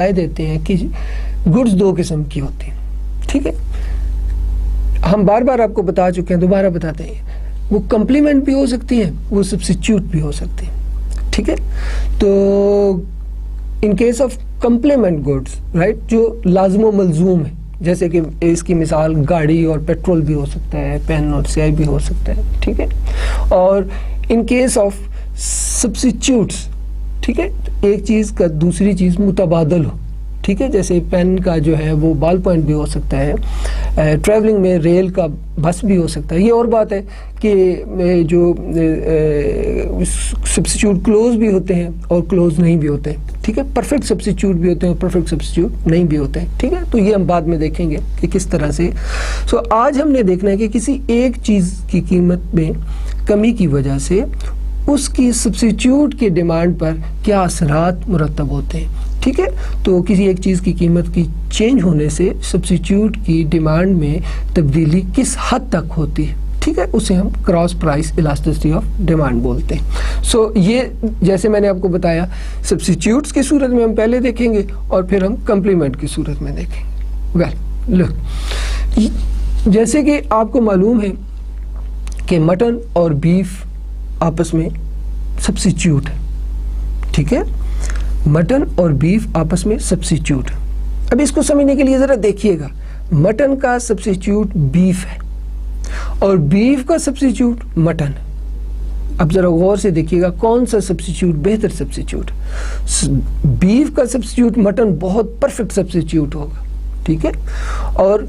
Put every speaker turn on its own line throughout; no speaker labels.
राय देते हैं कि गुड्स दो किस्म की होती हैं, ठीक है। हम बार बार आपको बता चुके हैं, दोबारा बताते हैं, वो कम्प्लीमेंट भी हो सकती है, वो सब्स्टिट्यूट भी हो सकती है, ठीक है। तो इन case of complement goods, right, जो लाजमो मलजूम है, जैसे कि इसकी मिसाल गाड़ी और पेट्रोल भी हो सकता है, पेन और स्याही भी हो सकता है, ठीक है। और इन केस ऑफ सब्स्टिट्यूट्स, ठीक है, एक चीज़ का दूसरी चीज़ मुतबादल हो, ठीक है। जैसे पेन का जो है वो बॉल पॉइंट भी हो सकता है, ट्रैवलिंग में रेल का बस भी हो सकता है। ये और बात है कि जो सब्स्टिट्यूट क्लोज भी होते हैं और क्लोज नहीं भी होते हैं, ठीक है। परफेक्ट सब्स्टिट्यूट भी होते हैं और परफेक्ट सब्स्टिट्यूट नहीं भी होते हैं, ठीक है। तो ये हम बाद में देखेंगे कि किस तरह से। सो आज हमने देखना है कि किसी एक चीज़ की कीमत में कमी की वजह से उसकी सब्स्टिट्यूट की डिमांड पर क्या असरात मुरतब होते हैं, ठीक है। तो किसी एक चीज़ की कीमत की चेंज होने से सब्स्टिट्यूट की डिमांड में तब्दीली किस हद तक होती है, ठीक है, उसे हम cross price elasticity of demand बोलते हैं। सो ये जैसे मैंने आपको बताया, सब्स्टिट्यूट्स की सूरत में हम पहले देखेंगे और फिर हम कम्प्लीमेंट की सूरत में देखेंगे। वेल लुक, जैसे कि आपको मालूम है कि मटन और बीफ आपस में सब्स्टिट्यूट है, ठीक है। मटन और बीफ आपस में सब्स्टिट्यूट है। अब इसको समझने के लिए ज़रा देखिएगा, मटन का सब्स्टिट्यूट बीफ है और बीफ का सब्स्टिट्यूट मटन है। अब ज़रा गौर से देखिएगा कौन सा सब्स्टिट्यूट बेहतर सब्स्टिट्यूट। बीफ का सब्स्टिट्यूट मटन बहुत परफेक्ट सब्स्टिट्यूट होगा, ठीक है। और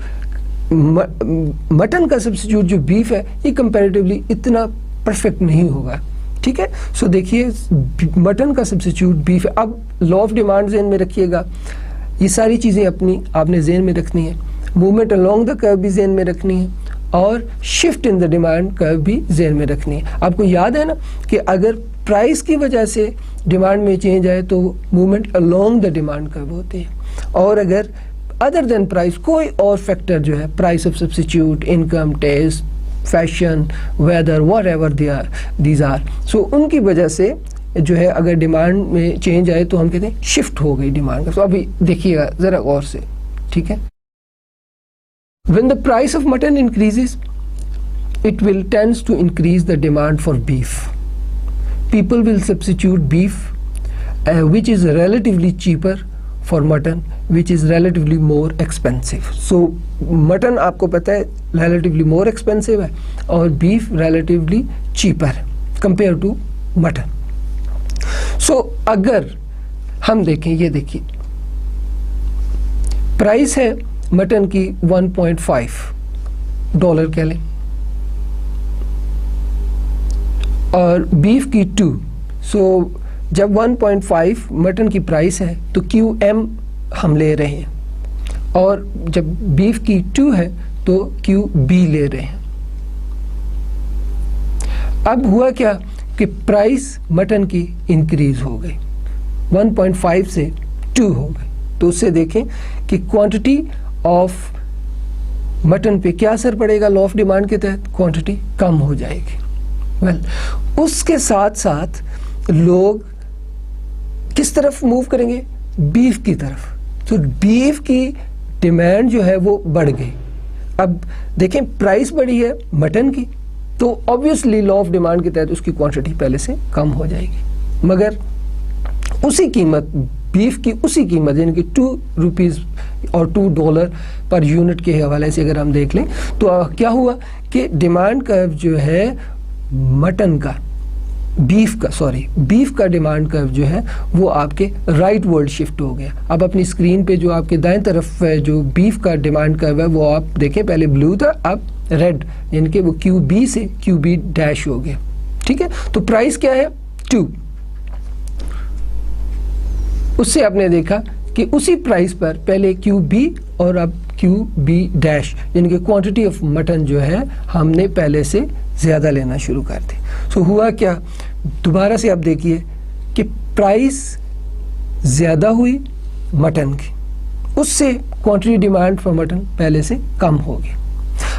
मटन का सब्स्टिट्यूट जो बीफ है ये कंपैरेटिवली इतना परफेक्ट नहीं होगा, ठीक है। सो देखिए, मटन का सब्स्टिट्यूट बीफ है। अब लॉ ऑफ डिमांड ज़हन में रखिएगा, ये सारी चीज़ें अपनी आपने ज़हन में रखनी है। मूवमेंट अलोंग द कर्व भी ज़हन में रखनी है और shift in the demand curve भी ज़हन में रखनी है। आपको याद है ना कि अगर प्राइस की वजह से डिमांड में चेंज आए तो movement along the demand curve होती है, और अगर अदर देन प्राइस कोई और फैक्टर जो है, price of substitute, income, taste, fashion, weather, whatever these are, so उनकी वजह से जो है अगर डिमांड में चेंज आए तो हम कहते हैं शिफ्ट हो गई डिमांड का। तो अभी देखिएगा ज़रा गौर से, ठीक है। When the price of mutton increases, it will tends to increase the demand for beef. People will substitute beef, which is relatively cheaper, for mutton, which is relatively more expensive. So mutton आपको पता है relatively more expensive है और beef relatively cheaper है compared to mutton. So अगर हम देखें, ये देखिए प्राइस है मटन की $1.5 कह लें और बीफ की 2। सो जब 1.5 मटन की प्राइस है तो QM हम ले रहे हैं, और जब बीफ की 2 है तो QB ले रहे हैं। अब हुआ क्या कि प्राइस मटन की इंक्रीज हो गई, 1.5 से 2 हो गई। तो उससे देखें कि क्वांटिटी ऑफ मटन पे क्या असर पड़ेगा लॉ ऑफ डिमांड के तहत, क्वांटिटी कम हो जाएगी। वेल उसके साथ साथ लोग किस तरफ मूव करेंगे, बीफ की तरफ। तो बीफ की डिमांड जो है वो बढ़ गई। अब देखें प्राइस बढ़ी है मटन की, तो ऑब्वियसली लॉ ऑफ डिमांड के तहत उसकी क्वांटिटी पहले से कम हो जाएगी, मगर उसी कीमत बीफ की उसी कीमत यानी कि ₹2 और $2 पर यूनिट के हवाले से अगर हम देख लें तो क्या हुआ कि डिमांड कर्व जो है मटन का, बीफ का डिमांड कर्व जो है वो आपके राइट वर्ड शिफ्ट हो गया। अब अपनी स्क्रीन पे जो आपके दाएं तरफ जो बीफ का डिमांड कर्व है वो आप देखें, पहले ब्लू था अब रेड, यानी कि वो QB से QB डैश हो गया, ठीक है। तो प्राइस क्या है 2, उससे आपने देखा कि उसी प्राइस पर पहले QB और अब QB डैश, यानी कि क्वांटिटी ऑफ मटन जो है हमने पहले से ज़्यादा लेना शुरू कर दी। सो हुआ क्या, दोबारा से आप देखिए कि प्राइस ज़्यादा हुई मटन की, उससे क्वांटिटी डिमांड फॉर मटन पहले से कम हो गई।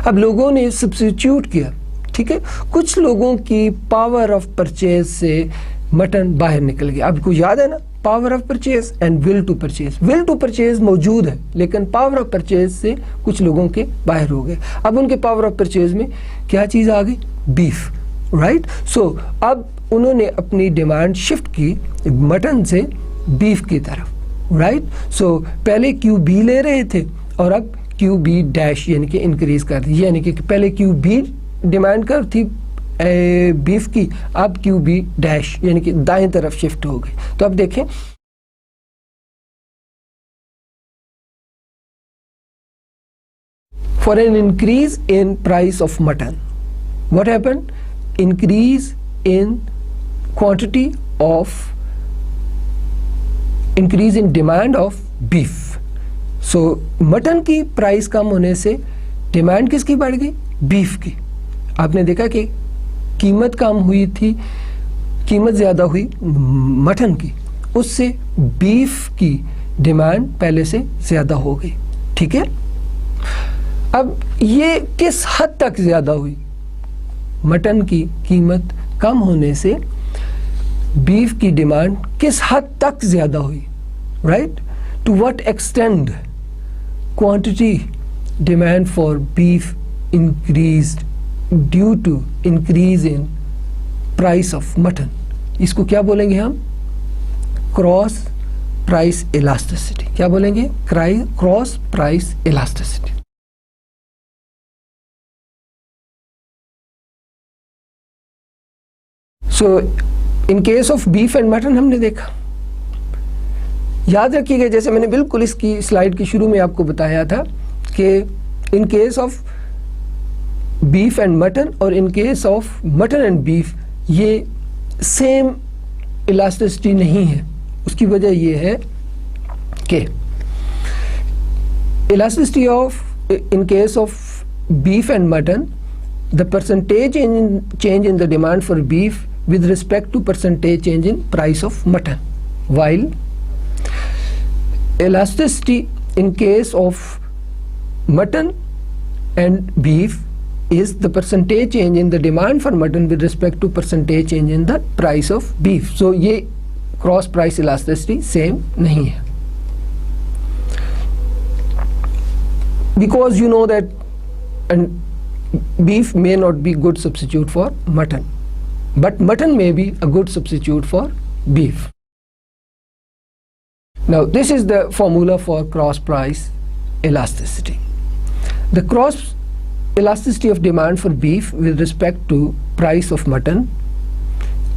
अब लोगों ने सब्स्टिट्यूट किया, ठीक है। कुछ लोगों की पावर ऑफ परचेज से मटन बाहर निकल गया। आपको याद है ना power of purchase and will to purchase. Will to purchase मौजूद है, लेकिन पावर ऑफ परचेज से कुछ लोगों के बाहर हो गए। अब उनके पावर ऑफ परचेज में क्या चीज़ आ गई? Beef, right. सो अब उन्होंने अपनी डिमांड शिफ्ट की मटन से बीफ की तरफ, राइट। सो पहले क्यू बी ले रहे थे और अब क्यू बी डैश यानी कि इंक्रीज कर दी, यानी कि पहले क्यू बी डिमांड कर थी बीफ की, अब क्यू बी डैश यानी कि दाएं तरफ शिफ्ट हो गई। तो अब देखें for an increase in price of mutton what happen? Increase in quantity of, increase in demand of beef. So mutton की प्राइस कम होने से डिमांड किसकी बढ़ गई? बीफ की। आपने देखा कि कीमत कम हुई थी, कीमत ज़्यादा हुई मटन की, उससे बीफ की डिमांड पहले से ज़्यादा हो गई, ठीक है। अब ये किस हद तक ज़्यादा हुई? मटन की कीमत कम होने से बीफ की डिमांड किस हद तक ज़्यादा हुई, right? To what extend quantity demand for beef increased due to increase in price of mutton. इसको क्या बोलेंगे हम? Cross price elasticity. क्या बोलेंगे? Cross price elasticity. So in case of beef and mutton हमने देखा, याद रखिएगा जैसे मैंने बिल्कुल इसकी स्लाइड के शुरू में आपको बताया था कि in case of beef and mutton और in case of mutton and beef ये सेम इलास्टिसिटी नहीं है। उसकी वजह ये है कि elasticity of in case of beef and mutton, the percentage change in the demand for beef with respect to percentage change in price of mutton, while elasticity in case of mutton and beef is the percentage change in the demand for mutton with respect to percentage change in the price of beef. So ये cross price elasticity same नहीं है, because you know that and beef may not be good substitute for mutton, but mutton may be a good substitute for beef. Now this is the formula for cross price elasticity. The cross elasticity of demand for beef with respect to price of mutton,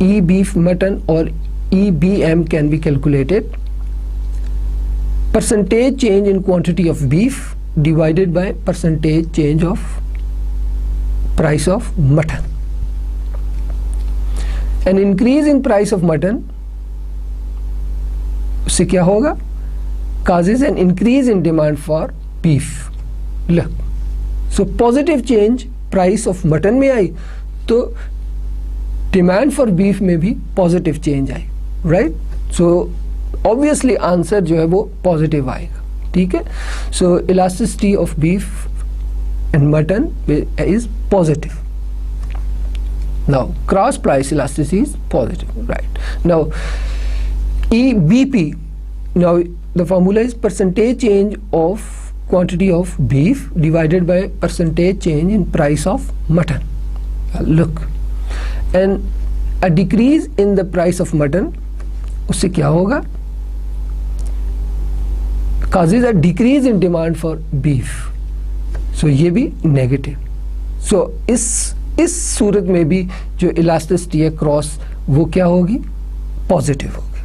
E beef mutton or EBM, can be calculated percentage change in quantity of beef divided by percentage change of price of mutton. An increase in price of mutton उससे क्या होगा? causes an increase in demand for beef. Look, so positive change price of mutton में आई तो demand for beef में भी positive change आई, right? So obviously answer जो है वो positive आएगा, ठीक है। So elasticity of beef and mutton is positive. Now cross price elasticity is positive, right? Now EBP, now the formula is percentage change of quantity of beef divided by percentage change in price of mutton. Look, and a decrease in the price of mutton उससे क्या होगा? causes a decrease in demand for beef. So ये भी negative. So इस सूरत में भी जो इलास्टिसिटी है क्रॉस वो क्या होगी? पॉजिटिव होगी।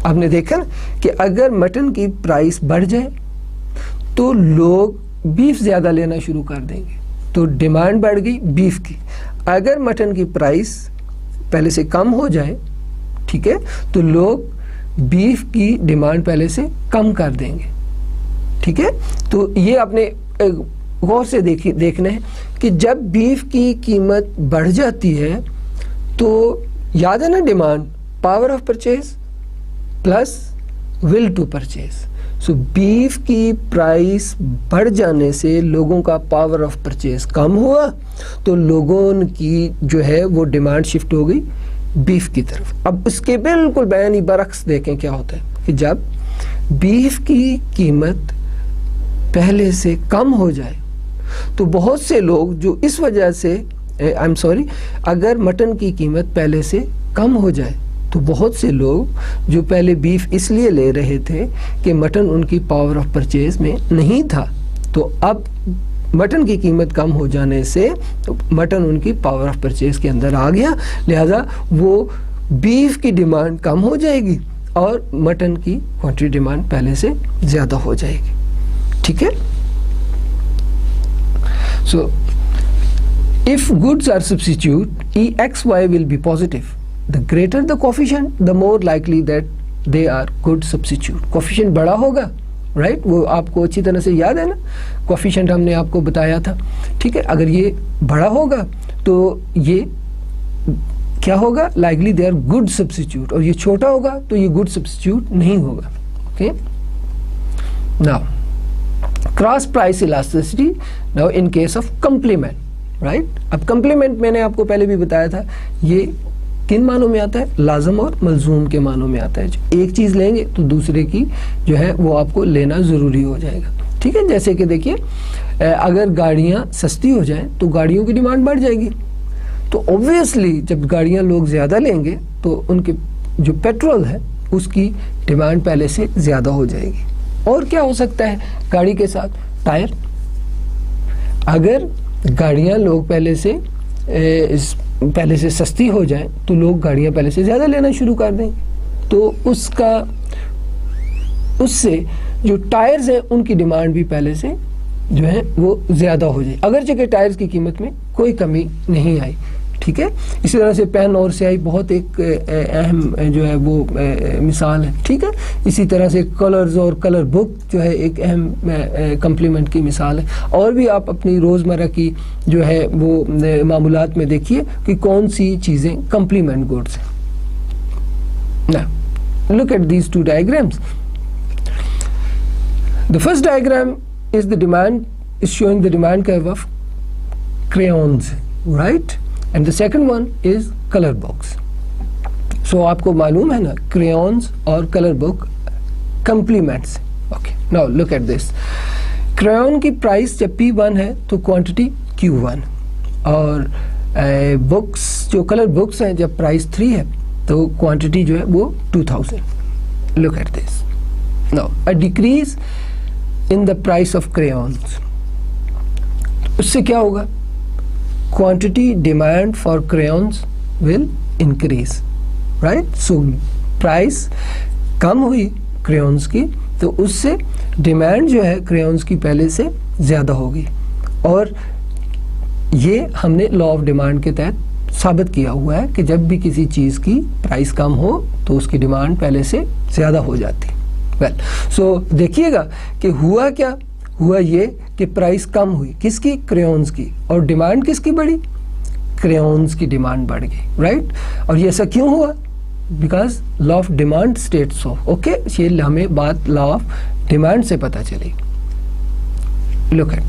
आपने देखा कि अगर मटन की प्राइस बढ़ जाए तो लोग बीफ ज़्यादा लेना शुरू कर देंगे, तो डिमांड बढ़ गई बीफ की। अगर मटन की प्राइस पहले से कम हो जाए, ठीक है, तो लोग बीफ की डिमांड पहले से कम कर देंगे, ठीक है। तो ये आपने गौर से देखना है कि जब बीफ की कीमत बढ़ जाती है तो याद है ना, demand power of purchase plus will to purchase. So beef की प्राइस बढ़ जाने से लोगों का पावर ऑफ परचेज कम हुआ, तो लोगों की जो है वो डिमांड शिफ्ट हो गई बीफ की तरफ। अब इसके बिल्कुल बयानी बरक्स देखें क्या होता है कि जब बीफ की कीमत पहले से कम हो जाए तो बहुत से लोग जो इस वजह से अगर मटन की कीमत पहले से कम हो जाए तो बहुत से लोग जो पहले बीफ इसलिए ले रहे थे कि मटन उनकी पावर ऑफ परचेज में नहीं था, तो अब मटन की कीमत कम हो जाने से तो मटन उनकी पावर ऑफ परचेज के अंदर आ गया, लिहाजा वो बीफ की डिमांड कम हो जाएगी और मटन की क्वांटिटी डिमांड पहले से ज़्यादा हो जाएगी। ठीक है, सो if goods are substitute, EXY will be positive. The greater the coefficient, the more likely that they are good substitute. Coefficient बड़ा होगा, right? वो आपको अच्छी तरह से याद है ना, coefficient हमने आपको बताया था। ठीक है, अगर ये बड़ा होगा तो ये क्या होगा, likely they are good substitute, और ये छोटा होगा तो ये good substitute नहीं होगा। Okay? Now, cross price elasticity. Now in case of complement. Right, अब कम्प्लीमेंट मैंने आपको पहले भी बताया था, ये किन मानों में आता है, लाजम और मलजूम के मानों में आता है। जो एक चीज़ लेंगे तो दूसरे की जो है वो आपको लेना ज़रूरी हो जाएगा। ठीक है, जैसे कि देखिए अगर गाड़ियाँ सस्ती हो जाएं तो गाड़ियों की डिमांड बढ़ जाएगी, तो ऑब्वियसली जब गाड़ियाँ लोग ज़्यादा लेंगे तो उनके जो पेट्रोल है उसकी डिमांड पहले से ज़्यादा हो जाएगी। और क्या हो सकता है गाड़ी के साथ, टायर। अगर गाड़ियाँ लोग पहले से सस्ती हो जाएं तो लोग गाड़ियाँ पहले से ज़्यादा लेना शुरू कर देंगे, तो उससे जो टायर्स हैं उनकी डिमांड भी पहले से जो है वो ज़्यादा हो जाए, अगरचे कि टायर्स की कीमत में कोई कमी नहीं आई। ठीक है, इसी तरह से पेन और स्याही बहुत एक अहम जो है वो मिसाल है। ठीक है, इसी तरह से कलर्स और कलर बुक जो है एक अहम कम्प्लीमेंट की मिसाल है। और भी आप अपनी रोज़मर्रा की जो है वो मामूलात में देखिए कि कौन सी चीज़ें कम्प्लीमेंट गुड्स हैं। Now look at these two diagrams. The first diagram is the demand, is showing the demand curve of crayons, right? And the second one is color books. So आपको मालूम है ना, crayons और color book complements. Okay, now look at this. crayon की price जब P1 है तो quantity Q1, और बुक्स जो कलर बुक्स हैं जब प्राइस 3 है तो क्वांटिटी जो है वो 2000. Look at this. Now a decrease in the price of crayons. उससे क्या होगा, quantity demand for crayons will increase, right? So price कम हुई crayons की तो उससे डिमांड जो है crayons की पहले से ज़्यादा होगी, और ये हमने लॉ ऑफ डिमांड के तहत साबित किया हुआ है कि जब भी किसी चीज़ की प्राइस कम हो तो उसकी डिमांड पहले से ज़्यादा हो जाती। वेल, सो देखिएगा कि हुआ क्या, हुआ ये कि प्राइस कम हुई किसकी, क्रेयॉन्स की, और डिमांड किसकी बढ़ी, क्रेयॉन्स की डिमांड बढ़ गई, राइट? और ये ऐसा क्यों हुआ, because law of demand state so. Okay, ये हमें बात लॉ ऑफ डिमांड से पता चली। लुक एट,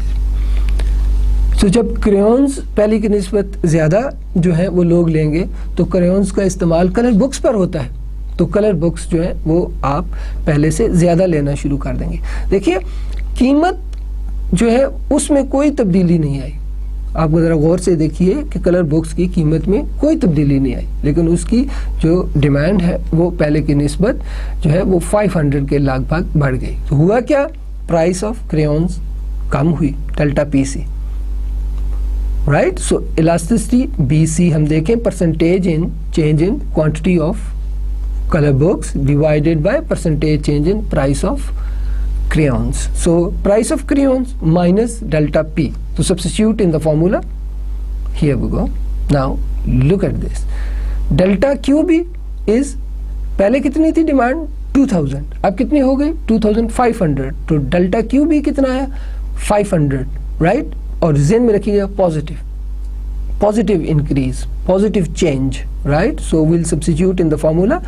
सो जब क्रेयॉन्स पहले की निस्बत ज़्यादा जो है वो लोग लेंगे तो क्रेयॉन्स का इस्तेमाल कलर बुक्स पर होता है, तो कलर बुक्स जो है वो आप पहले से ज़्यादा लेना शुरू कर देंगे। देखिए कीमत जो है उसमें कोई तब्दीली नहीं आई, आप ज़रा गौर से देखिए कि कलर बुक्स की कीमत में कोई तब्दीली नहीं आई, लेकिन उसकी जो डिमांड है वो पहले की निस्बत जो है वो 500 के लगभग बढ़ गई। तो हुआ क्या, प्राइस ऑफ क्रेयॉन्स कम हुई, डेल्टा पीसी, राइट? सो इलास्टिसिटी बीसी हम देखें, percentage in change in quantity of color books divided by percentage change in price of crayons. So price of crayons minus delta P. So substitute in the formula. Here we go. Now look at this. Delta QB is, पहले कितनी थी demand 2000, अब कितनी हो गई 2500, तो delta QB कितना है 500, राइट? और जेन में रखिएगा positive increase, positive change, right? So we'll substitute in the formula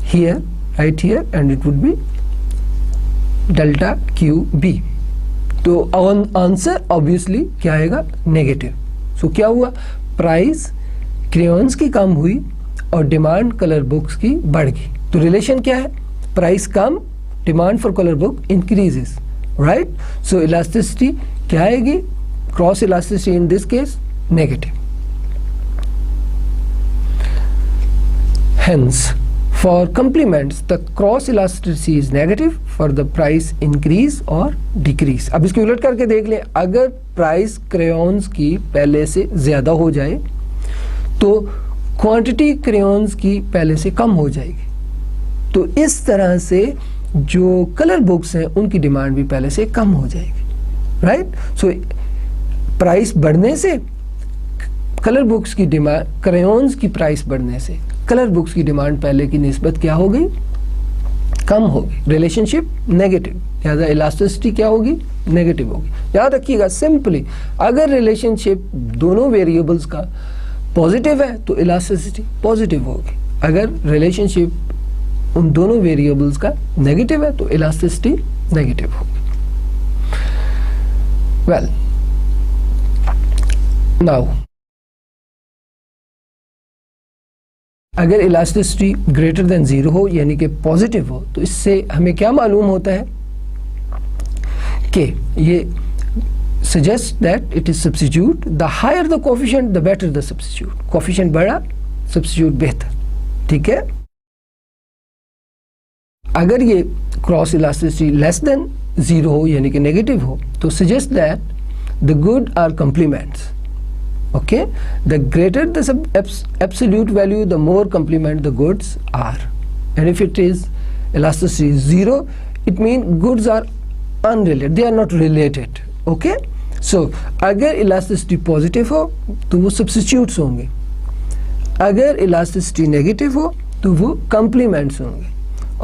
here, right here, and it would be delta QB. तो आंसर ऑब्वियसली क्या आएगा, नेगेटिव। सो क्या हुआ, प्राइस क्रेयॉन्स की कम हुई और डिमांड कलर बुक्स की बढ़ गई। तो रिलेशन क्या है? Price come, demand for colour book increases, right? So elasticity क्या आएगी? Cross elasticity in this case negative. Hence, for complements, the cross elasticity is negative for the price increase or decrease. अब इसको उलट करके देख लें, अगर प्राइस क्रेयॉन्स की पहले से ज़्यादा हो जाए तो क्वांटिटी क्रेयॉन्स की पहले से कम हो जाएगी। तो इस तरह से जो कलर बुक्स हैं उनकी डिमांड भी पहले से कम हो जाएगी, राइट? सो प्राइस बढ़ने से कलर बुक्स की डिमांड, क्रेयॉन्स की प्राइस बढ़ने से कलर बुक्स की डिमांड पहले की निस्बत क्या हो गई? कम हो गई। रिलेशनशिप नेगेटिव, लिहाजा इलास्टिसिटी क्या होगी? नेगेटिव होगी। याद रखिएगा सिंपली, अगर रिलेशनशिप दोनों वेरिएबल्स का पॉजिटिव है तो इलास्टिसिटी पॉजिटिव होगी। अगर रिलेशनशिप उन दोनों वेरिएबल्स का नेगेटिव है तो इलास्टिसिटी नेगेटिव होगी। वेल, नाउ अगर इलास्टिसिटी ग्रेटर देन 0 हो यानी कि पॉजिटिव हो तो इससे हमें क्या मालूम होता है कि ये suggest that it is substitute, the higher the coefficient the better the substitute. Coefficient बढ़ा, सब्स्टिट्यूट बेहतर, ठीक है? अगर ये क्रॉस इलास्टिसिटी लेस देन 0 हो यानी कि नेगेटिव हो तो suggest that the good are complements. Okay, the greater the absolute value, the more complement the goods are. And if it is elasticity is 0, it means goods are unrelated, they are not related. Okay, so अगर elasticity positive हो तो वो substitutes होंगे, अगर elasticity negative हो तो वो complements होंगे,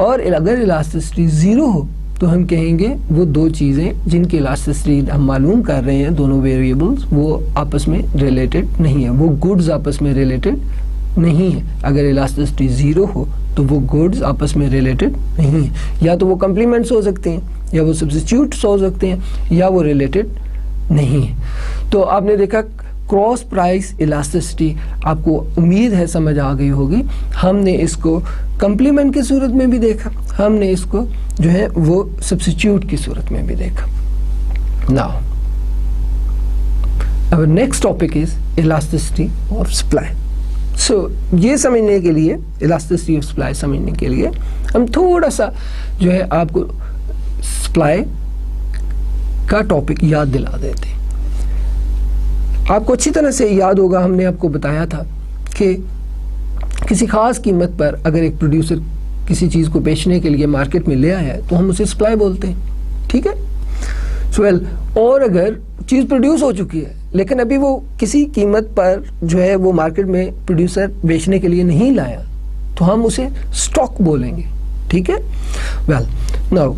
और अगर elasticity 0 हो तो हम कहेंगे वो दो चीज़ें जिनकी इलास्टिसिटी हम मालूम कर रहे हैं, दोनों वेरिएबल्स, वो आपस में रिलेटेड नहीं है, वो गुड्स आपस में रिलेटेड नहीं है। अगर इलास्टिसिटी 0 हो तो वो गुड्स आपस में रिलेटेड नहीं है, या तो वो कम्प्लीमेंट्स हो सकते हैं, या वो सब्स्टिट्यूट्स हो सकते हैं, या वो रिलेटेड नहीं है। तो आपने देखा क्रॉस प्राइस इलास्टिसिटी आपको उम्मीद है समझ आ गई होगी। हमने इसको कम्प्लीमेंट की सूरत में भी देखा, हमने इसको जो है वो सब्स्टिट्यूट की सूरत में भी देखा। Now our next topic is elasticity of supply. So ये समझने के लिए, इलास्टिसिटी ऑफ सप्लाई समझने के लिए हम थोड़ा सा जो है आपको सप्लाई का टॉपिक याद दिला देते हैं। आपको अच्छी तरह से याद होगा, हमने आपको बताया था कि किसी खास कीमत पर अगर एक प्रोड्यूसर किसी चीज़ को बेचने के लिए मार्केट में ले आया है तो हम उसे सप्लाई बोलते हैं, ठीक है? वेल, और अगर चीज़ प्रोड्यूस हो चुकी है लेकिन अभी वो किसी कीमत पर जो है वो मार्केट में प्रोड्यूसर बेचने के लिए नहीं लाया तो हम उसे स्टॉक बोलेंगे, ठीक है? वेल, नाउ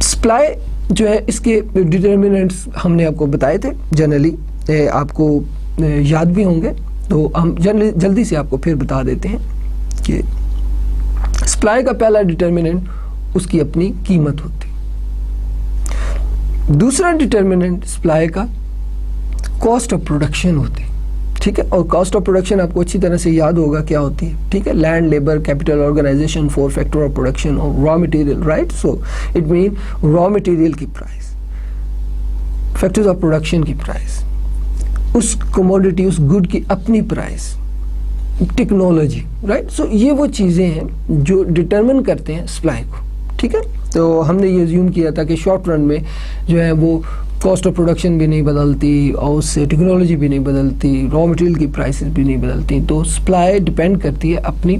सप्लाई जो है इसके डिटर्मिनेंट्स हमने आपको बताए थे, जनरली आपको याद भी होंगे, तो हम जल्दी से आपको फिर बता देते हैं कि सप्लाई का पहला डिटर्मिनेंट उसकी अपनी कीमत होती, दूसरा डिटर्मिनेंट सप्लाई का कॉस्ट ऑफ प्रोडक्शन होती, ठीक है? और कॉस्ट ऑफ प्रोडक्शन आपको अच्छी तरह से याद होगा क्या होती है, ठीक है? Land, labour, capital, organisation, 4 factor of production और raw material, right? So it mean raw material की प्राइस, फैक्टर्स ऑफ प्रोडक्शन की प्राइस, उस कमोडिटी, उस गुड की अपनी प्राइस, टेक्नोलॉजी, राइट? सो ये वो चीज़ें हैं जो डिटरमिन करते हैं सप्लाई को, ठीक है? तो हमने ये अज्यूम किया था कि शॉर्ट रन में जो है वो कॉस्ट ऑफ प्रोडक्शन भी नहीं बदलती और उससे टेक्नोलॉजी भी नहीं बदलती, रॉ मटेरियल की प्राइसेस भी नहीं बदलती, तो सप्लाई डिपेंड करती है अपनी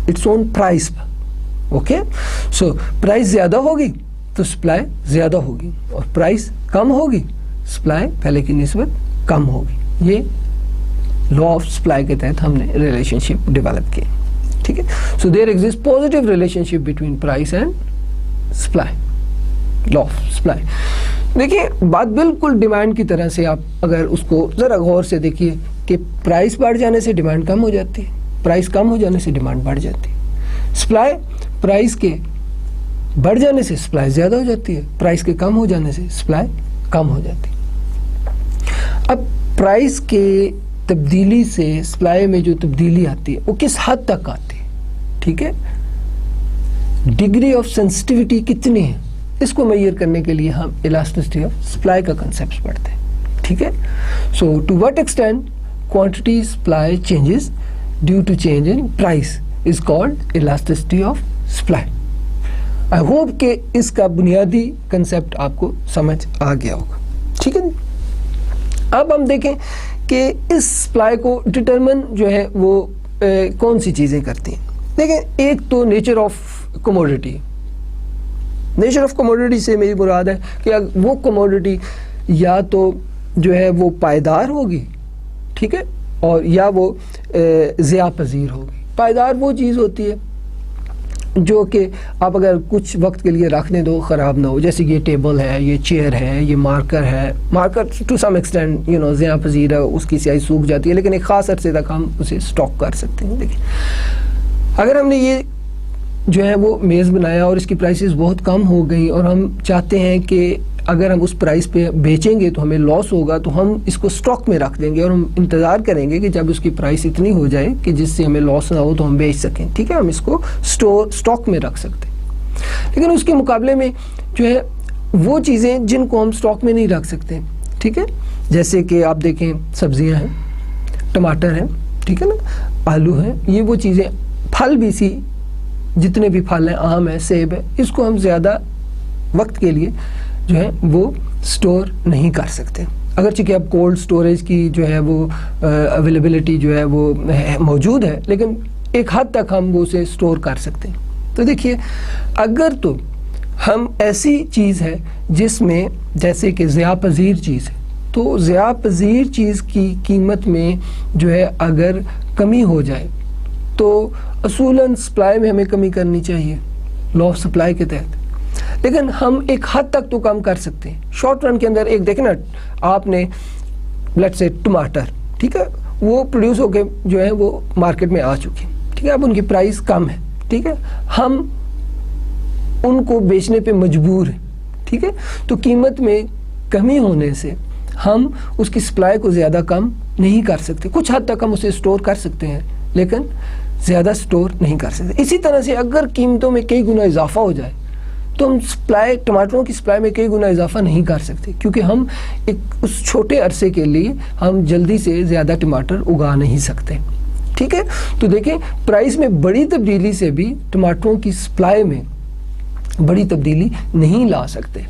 इट्स ओन प्राइस पर। ओके, सो प्राइस ज़्यादा होगी तो सप्लाई ज़्यादा होगी, और प्राइस कम होगी सप्लाई पहले की निस्बत कम होगी। ये लॉ ऑफ सप्लाई के तहत हमने रिलेशनशिप डेवलप किया, ठीक है? So there exist positive relationship between price and supply, law of supply. देखिए, बात बिल्कुल डिमांड की तरह से, आप अगर उसको ज़रा गौर से देखिए कि प्राइस बढ़ जाने से डिमांड कम हो जाती है, प्राइस कम हो जाने से डिमांड बढ़ जाती है। सप्लाई, प्राइस के बढ़ जाने से सप्लाई ज़्यादा हो जाती है, प्राइस के कम हो जाने से सप्लाई कम हो जाती है। अब प्राइस के तब्दीली से सप्लाई में जो तब्दीली आती है वो किस हद तक आती है, ठीक है, डिग्री ऑफ सेंसिटिविटी कितनी है, इसको मेजर करने के लिए हम इलास्टिसिटी ऑफ सप्लाई का कंसेप्ट पढ़ते हैं, ठीक है। So to what extent quantity supply changes due to change in price is called elasticity of supply. I hope कि इसका बुनियादी कंसेप्ट आपको समझ आ गया होगा, ठीक है। अब हम देखें कि इस सप्लाई को डिटरमिन जो है वो कौन सी चीज़ें करती हैं। देखें, एक तो nature of commodity. Nature of commodity से मेरी मुराद है कि वो कमोडिटी या तो जो है वो पायदार होगी, ठीक है, और या वो ज़िया पजीर होगी। पायदार वो चीज़ होती है जो कि आप अगर कुछ वक्त के लिए रख दें तो ख़राब ना हो, जैसे ये टेबल है, ये चेयर है, ये मार्कर है। मार्कर टू सम एक्सटेंट ज़िया पजीर है, उसकी स्याही सूख जाती है, लेकिन एक ख़ास अरसे तक हम उसे स्टॉक कर सकते हैं। देखिए, अगर हमने ये जो है वो मेज़ बनाया और इसकी प्राइसेस बहुत कम हो गई और हम चाहते हैं कि अगर हम उस प्राइस पे बेचेंगे तो हमें लॉस होगा, तो हम इसको स्टॉक में रख देंगे और हम इंतज़ार करेंगे कि जब उसकी प्राइस इतनी हो जाए कि जिससे हमें लॉस ना हो तो हम बेच सकें, ठीक है। हम इसको स्टॉक में रख सकते हैं। लेकिन उसके मुकाबले में जो है वो चीज़ें जिनको हम स्टॉक में नहीं रख सकते, ठीक है, जैसे कि आप देखें सब्जियां हैं, टमाटर हैं, ठीक है ना, आलू हैं, ये वो चीज़ें, फल भी सी, जितने भी फल हैं, आम है, सेब है, इसको हम ज़्यादा वक्त के लिए जो है वो स्टोर नहीं कर सकते। अगरचे कि अब कोल्ड स्टोरेज की जो है वो अवेलेबिलिटी जो है वो मौजूद है, लेकिन एक हद तक हम वो उसे स्टोर कर सकते हैं। तो देखिए, अगर तो हम ऐसी चीज़ है जिसमें जैसे कि ज़िया पजीर चीज़ है, तो ज़िया पजीर चीज़ की कीमत में जो है अगर कमी हो जाए तो असूलन सप्लाई में हमें कमी करनी चाहिए लॉ ऑफ सप्लाई के तहत, लेकिन हम एक हद तक तो कम कर सकते हैं। शॉर्ट रन के अंदर एक देखें ना, आपने लेट्स से टमाटर, ठीक है, वो प्रोड्यूस होके जो है वो मार्केट में आ चुके हैं, ठीक है, अब उनकी प्राइस कम है, ठीक है, हम उनको बेचने पे मजबूर हैं, ठीक है। तो कीमत में कमी होने से हम उसकी सप्लाई को ज़्यादा कम नहीं कर सकते। कुछ हद तक हम उसे स्टोर कर सकते हैं, लेकिन ज़्यादा स्टोर नहीं कर सकते। इसी तरह से अगर कीमतों में कई गुना इजाफा हो जाए तो हम टमाटरों की सप्लाई में कई गुना इजाफा नहीं कर सकते, क्योंकि हम एक उस छोटे अरसे के लिए हम जल्दी से ज़्यादा टमाटर उगा नहीं सकते, ठीक है। तो देखें, प्राइस में बड़ी तब्दीली से भी टमाटरों की सप्लाई में बड़ी तब्दीली नहीं ला सकते,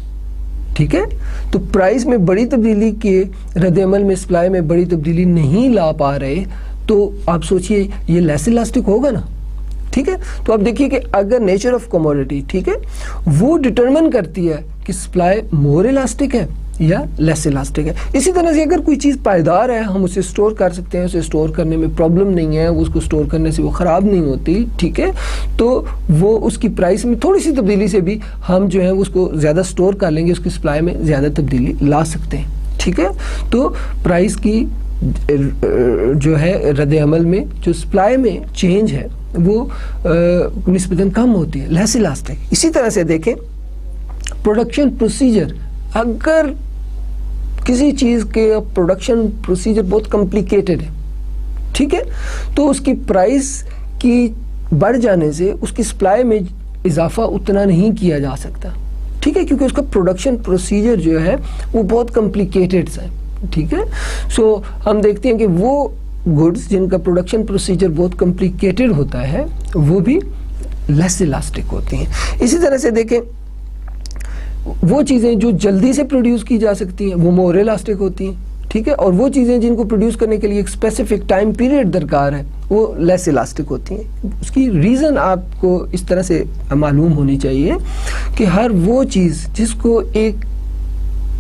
ठीक है। तो प्राइस में बड़ी तब्दीली के रद्द-ए-अमल में सप्लाई में बड़ी तब्दीली नहीं ला पा रहे, तो आप सोचिए ये लेस इलास्टिक होगा ना, ठीक है। तो आप देखिए कि अगर नेचर ऑफ कमोडिटी, ठीक है, वो डिटरमिन करती है कि सप्लाई मोर इलास्टिक है या लेस इलास्टिक है। इसी तरह से अगर कोई चीज़ पायदार है, हम उसे स्टोर कर सकते हैं, उसे स्टोर करने में प्रॉब्लम नहीं है, उसको स्टोर करने से वो ख़राब नहीं होती, ठीक है, तो वो उसकी प्राइस में थोड़ी सी तब्दीली से भी हम जो है उसको ज़्यादा स्टोर कर लेंगे, उसकी सप्लाई में ज़्यादा तब्दीली ला सकते हैं, ठीक है। तो प्राइस की जो है रद्द-ए-अमल में जो सप्लाई में चेंज है वो निस्बतन कम होती है, लेस इलास्टिक। इसी तरह से देखें, प्रोडक्शन प्रोसीजर, अगर किसी चीज़ के प्रोडक्शन प्रोसीजर बहुत कॉम्प्लिकेटेड है, ठीक है, तो उसकी प्राइस की बढ़ जाने से उसकी सप्लाई में इजाफा उतना नहीं किया जा सकता, ठीक है, क्योंकि उसका प्रोडक्शन प्रोसीजर जो है वो बहुत कॉम्प्लिकेटेड है, ठीक है। सो हम देखते हैं कि वो गुड्स जिनका प्रोडक्शन प्रोसीजर बहुत कॉम्प्लिकेटेड होता है वो भी लेस इलास्टिक होती हैं। इसी तरह से देखें, वो चीज़ें जो जल्दी से प्रोड्यूस की जा सकती हैं वो मोर इलास्टिक होती हैं, ठीक है, और वो चीज़ें जिनको प्रोड्यूस करने के लिए एक स्पेसिफिक टाइम पीरियड दरकार है वो लेस इलास्टिक होती हैं। उसकी रीज़न आपको इस तरह से मालूम होनी चाहिए कि हर वो चीज़ जिसको एक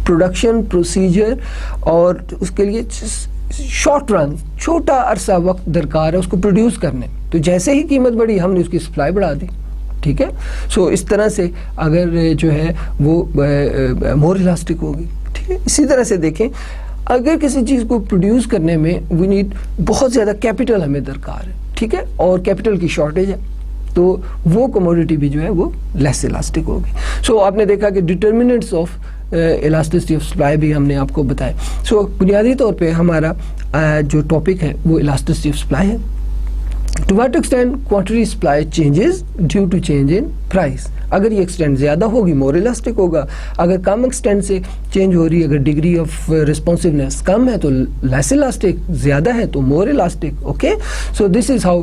प्रोडक्शन प्रोसीजर और उसके लिए शॉर्ट रन, छोटा अरसा वक्त दरकार है उसको प्रोड्यूस करने, तो जैसे ही कीमत बढ़ी हमने उसकी सप्लाई बढ़ा दी, ठीक है। सो इस तरह से अगर जो है वो मोर इलास्टिक होगी, ठीक है। इसी तरह से देखें, अगर किसी चीज़ को प्रोड्यूस करने में वी नीड बहुत ज़्यादा कैपिटल हमें दरकार है, ठीक है, और कैपिटल की शॉर्टेज है, तो वो कमोडिटी भी जो है वो लेस इलास्टिक होगी। सो आपने देखा कि determinants of elasticity of supply भी हमने आपको बताया। सो बुनियादी तौर पे हमारा जो टॉपिक है वो इलास्टिसिटी ऑफ सप्लाई है। To what extent quantity supply changes due to change in price. अगर ये एक्सटेंट ज़्यादा होगी मोर इलास्टिक होगा, अगर कम एक्सटेंट से चेंज हो रही है, अगर डिग्री ऑफ रिस्पॉन्सिवनेस कम है तो लेस इलास्टिक, ज़्यादा है तो more elastic. Okay, so this is how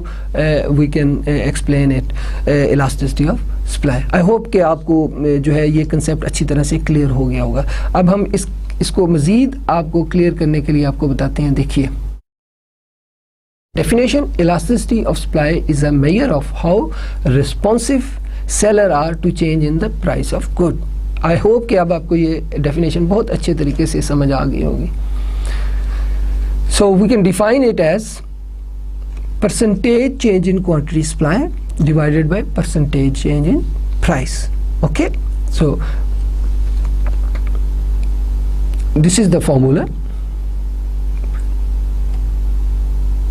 we can explain it elasticity of supply. I hope कि आपको जो है ये कंसेप्ट अच्छी तरह से क्लियर हो गया होगा। अब हम इसको मज़ीद आपको क्लियर करने के लिए आपको बताते हैं। देखिए definition, elasticity of supply is a measure of how responsive seller are to change in the price of good. I hope कि अब आपको ये definition बहुत अच्छे तरीके से समझ आ गई होगी। So we can define it as percentage change in quantity supply divided by percentage change in price. Okay, so this is the formula.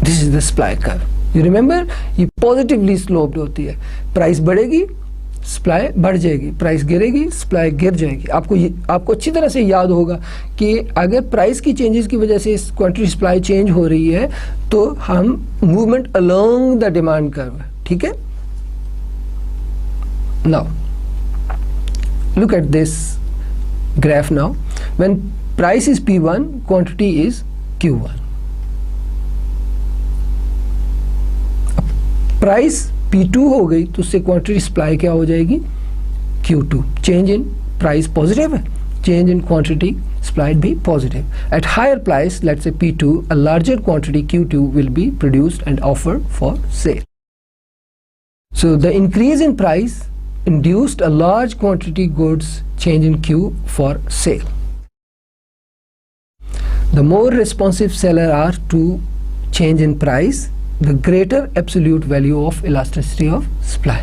This is the supply curve. You remember, ये positively sloped होती है। Price बढ़ेगी supply बढ़ जाएगी, price गिरेगी supply गिर जाएगी। आपको अच्छी तरह से याद होगा कि अगर प्राइस की चेंजेस की वजह से क्वांटिटी सप्लाई चेंज हो रही है तो हम movement along the demand curve है। ठीक है, now look at this graph. Now when price is P1, quantity is Q1। Price P2 हो गई तो उससे क्वांटिटी सप्लाई क्या हो जाएगी Q2। Change in price positive है, चेंज इन क्वांटिटी सप्लाइड भी positive. At higher price let's say P2, a larger quantity Q2 will be produced and offered for sale. So the increase in price induced a large quantity goods change in Q for sale. The more responsive seller are to change in price, the greater absolute value of elasticity of supply.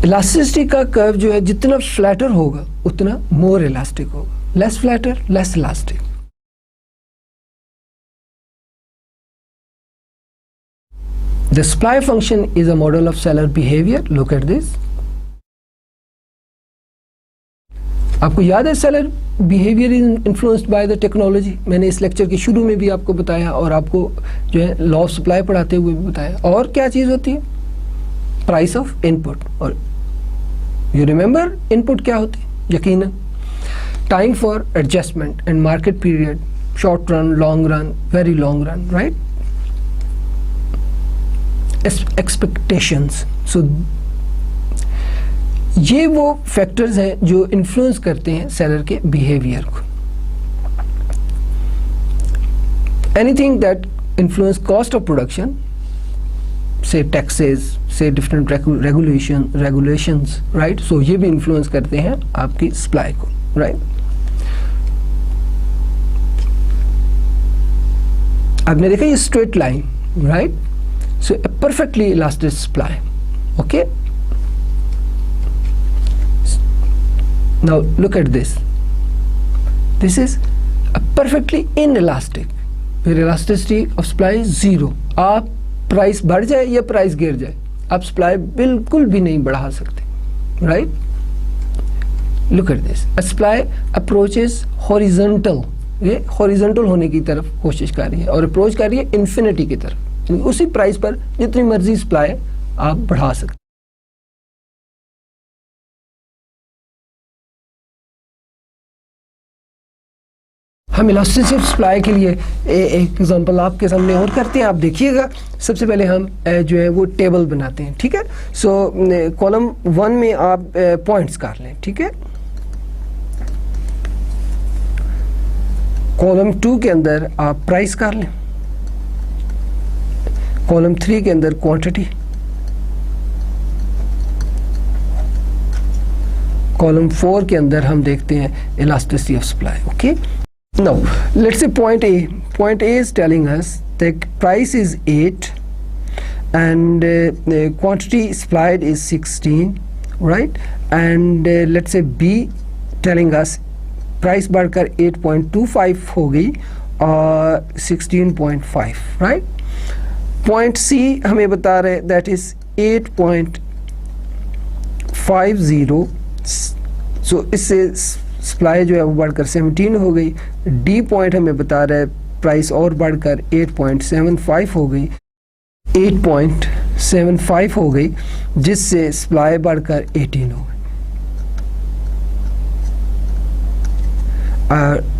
Elasticity का curve जो है जितना flatter होगा उतना मोर elastic होगा, less flatter less elastic. The supply function is a model of seller behavior. Look at this. आपको याद है seller behaviour is influenced by the technology. मैंने इस लेक्चर के शुरू में भी आपको बताया और आपको जो है लॉ ऑफ सप्लाई पढ़ाते हुए भी बताया। और क्या चीज़ होती है? Price of input. और यू रिमेंबर इनपुट क्या होती है? यकीनन time for adjustment and market period, short run, long run, very long run, right? Expectations. So ये वो फैक्टर्स हैं जो इन्फ्लुएंस करते हैं सेलर के बिहेवियर को। Anything that influence cost of production, से टैक्सेस, से डिफरेंट रेगुलेशंस, राइट? सो ये भी इन्फ्लुएंस करते हैं आपकी सप्लाई को, राइट? आपने देखा ये straight line, right? So A perfectly elastic supply, okay? Now look at this. This is a perfectly inelastic. Where elasticity of supply is 0. आप प्राइस बढ़ जाए या प्राइस गिर जाए, आप सप्लाई बिल्कुल भी नहीं बढ़ा सकते, right? Look at this. A supply approaches horizontal. ये horizontal होने की तरफ कोशिश कर रही है और अप्रोच कर रही है इन्फिनिटी की तरफ। उसी प्राइस पर जितनी मर्जी सप्लाई आप बढ़ा सकते। हम इलास्टिसिटी ऑफ सप्लाई के लिए एक एग्जांपल आपके सामने और करते हैं। आप देखिएगा, सबसे पहले हम जो है वो टेबल बनाते हैं, ठीक है? सो कॉलम 1 में आप पॉइंट्स कर लें, ठीक है? कॉलम 2 के अंदर आप प्राइस कर लें, कॉलम 3 के अंदर क्वांटिटी, कॉलम 4 के अंदर हम देखते हैं elasticity of supply, okay? Now let's say point A. Point A is telling us the price is 8 and the quantity supplied is 16, right? And let's say B telling us price बढ़कर 8.25 हो गई और 16.5, right? Point C हमें बता रहे that is 8.50, सो इससे supply जो है वो बढ़कर 17 हो गई। डी पॉइंट हमें बता रहा है प्राइस और बढ़कर 8.75 हो गई, 8.75 हो गई, जिससे सप्लाई बढ़कर 18 हो गई।